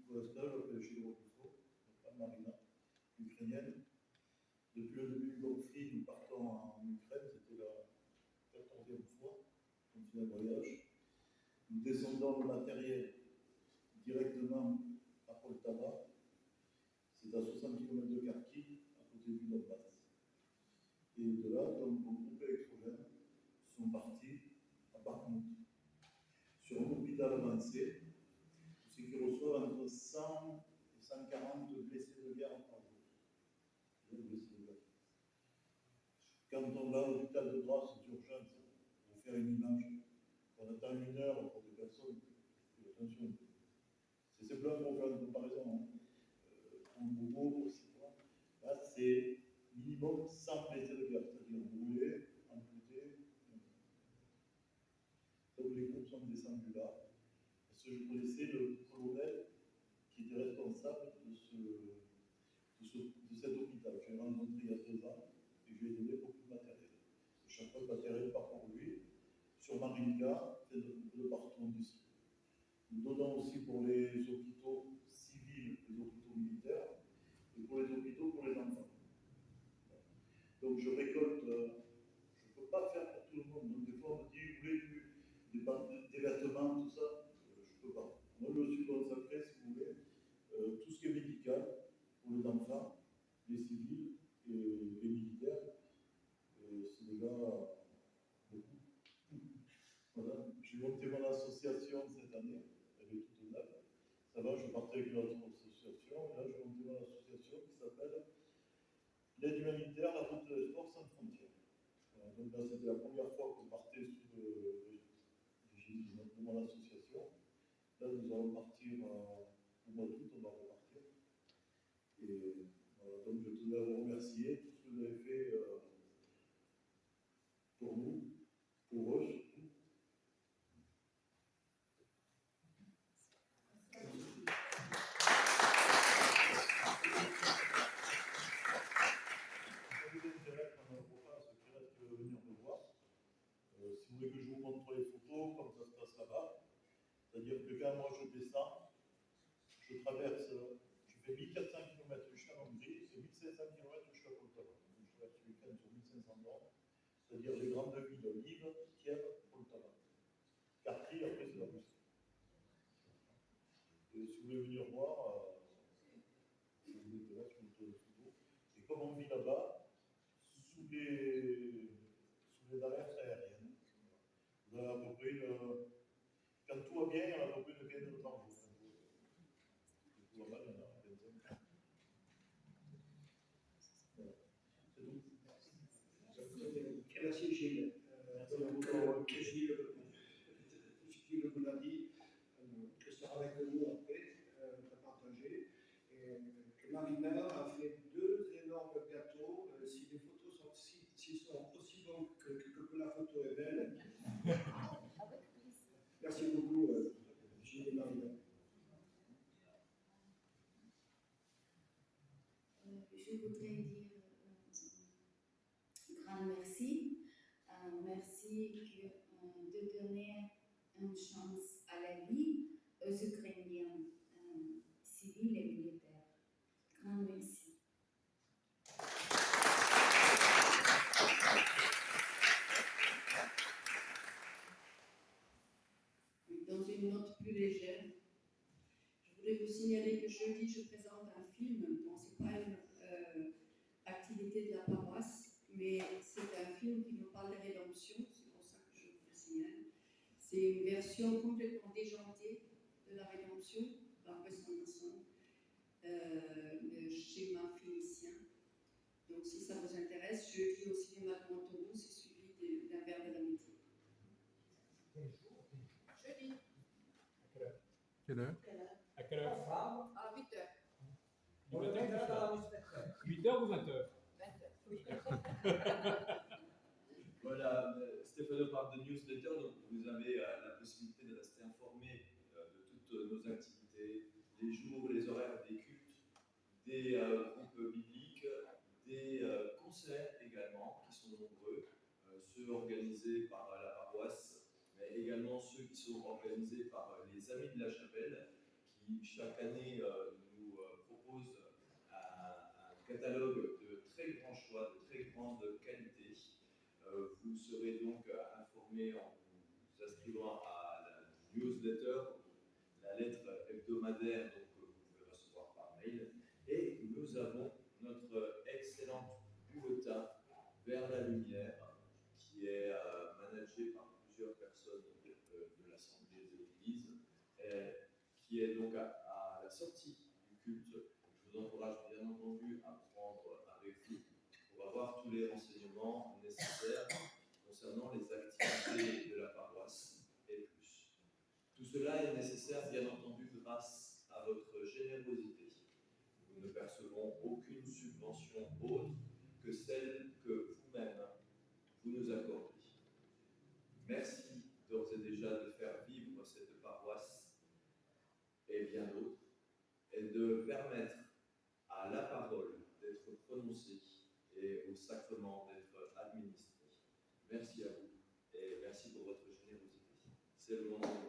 Pour l'instant, je m'appelle Gilles Rébuffo, ma femme Marina, ukrainienne. Depuis le début du conflit, nous partons en Ukraine, c'était la 14e fois qu'on fait un voyage. Nous descendons le matériel directement à Poltava, c'est à 60 km de Kharkiv, à côté du Donbass. Et de là, donc, mon groupe électrogène sont partis à Bakhmut, sur un hôpital avancé, ce qui reçoit entre 100 et 140 blessés de guerre par jour. quand on va à l'hôpital de Grasse d'urgence pour faire une image, on attend 1 heure pour des personnes, attention, c'est simplement pour faire une comparaison. Hein. En bobo, là, c'est minimum 100 mètres de gare, c'est-à-dire brûler, amputer. Donc les groupes sont descendus là, parce que je connaissais le colonel qui était responsable de cet hôpital. Je l'ai rencontré il y a 2 ans et je lui ai donné beaucoup de matériel. Et chaque fois, le matériel part pour lui. Sur Marinka, c'est de partout en Russie. Nous donnons aussi pour les hôpitaux civils, les hôpitaux militaires, et pour les hôpitaux pour les enfants. Donc je récolte, je ne peux pas faire pour tout le monde. Donc des fois on me dit, vous voulez des vêtements, tout ça, je ne peux pas. Moi je me suis consacré, si vous voulez, tout ce qui est médical pour les enfants, les civils et les militaires. C'est déjà beaucoup. Voilà. J'ai monté mon association cette année, elle est toute neuve. Ça va, je partais avec notre association, et là j'ai monté mon association qui s'appelle l'aide humanitaire, la route de l'espoir sans frontières. Voilà, donc là c'était la première fois qu'on partait sous l'égide de mon association. Là nous allons partir au mois d'août, on va repartir. Et voilà, donc je tenais à vous remercier tout ce que vous avez fait pour nous, pour eux surtout. Si vous voulez que je vous montre les photos, comme ça se passe là-bas, c'est-à-dire que quand moi je descends, je traverse, je fais 1400 km jusqu'à Hongrie et 1500 km jusqu'à Poltava. Donc je traverse le week-end sur 1500 bornes, c'est-à-dire les grandes villes de Lviv, Kiev, Poltava. Kharkiv, après c'est la Russie. Et si vous voulez venir voir, je vous mettrai là sur les photos. Et comme on vit là-bas, sous les alertes aériennes, vous avez à peu près quand tout va bien, il y en a à peu près une quinzaine de par jour. Tout va mal, il y en a 25. Voilà. C'est tout. Merci Gilles. Gilles vous l'a dit, que sera avec nous après, à partager. Et que Marina a fait 2 énormes gâteaux. Si les photos sont, sont aussi bons que la photo est belle. Merci beaucoup, Gilles et Marina. Je voudrais dire grand merci. Merci de donner une chance à la vie aux Ukrainiens civils et militaires. Grand merci. Dans une note plus légère, je voudrais vous signaler que jeudi, je présente un film. Bon, ce n'est pas une activité de la paroisse, mais c'est un film qui nous parle de rédemption. C'est pour ça que je vous le signale. C'est une version complètement déjantée de la rédemption, par Weston, le schéma phénicien. Donc, si ça vous intéresse, jeudi au cinéma de Montauban, c'est suivi d'un verre de l'amitié. Jeudi. Quelle heure? À quelle heure? À 8h. Du matin ou du soir? 8h ou 20h? 20h, oui. Voilà, Stéphane parle de newsletter, donc vous avez la possibilité de rester informé de toutes nos activités, les jours, les horaires des cultes, des groupes bibliques, des concerts également, qui sont nombreux, ceux organisés par la paroisse, mais également ceux qui sont organisés par les Amis de la Chapelle, qui chaque année nous proposent un catalogue de très grands choix, de très grande qualité. Vous serez donc informé en vous inscrivant à la newsletter, la lettre hebdomadaire donc, que vous pouvez recevoir par mail. Et nous avons notre excellente bulletin Vers la lumière, qui est managé par plusieurs personnes de l'Assemblée de l'Église, qui est donc à la sortie du culte. Je vous encourage bien entendu à prendre avec vous pour avoir tous les renseignements nécessaires. concernant les activités de la paroisse et plus. Tout cela est nécessaire, bien entendu, grâce à votre générosité. Nous ne percevons aucune subvention autre que celle que vous-même vous nous accordez. Merci d'ores et déjà de faire vivre cette paroisse et bien d'autres, et de permettre à la parole d'être prononcée et au sacrement d'être administré. Merci à vous et merci pour votre générosité. C'est le moment de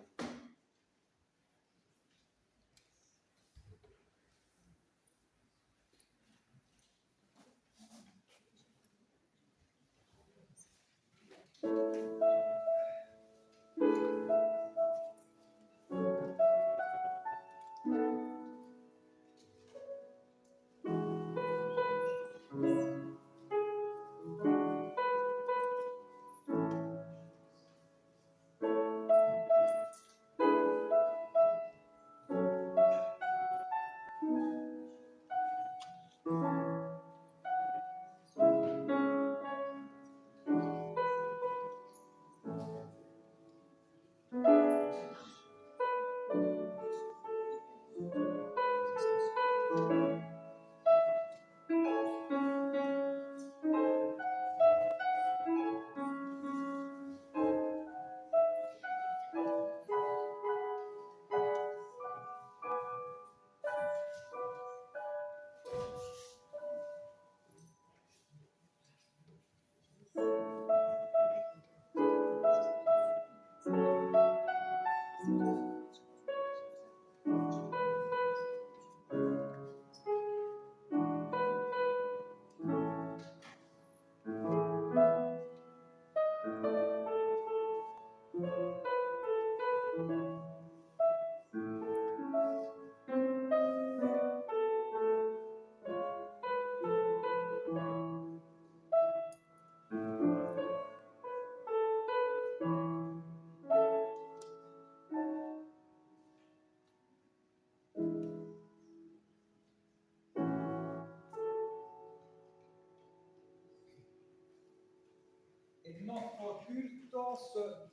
Il nostro culto,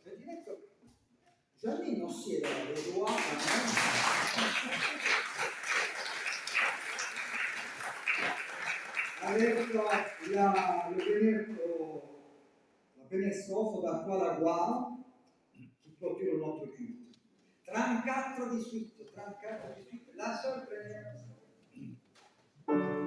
je dirais que jamais non si era le doigt avec la première strophe d'Antoine Lagoire qui clôture notre culte. 34 18, la seule première strophe.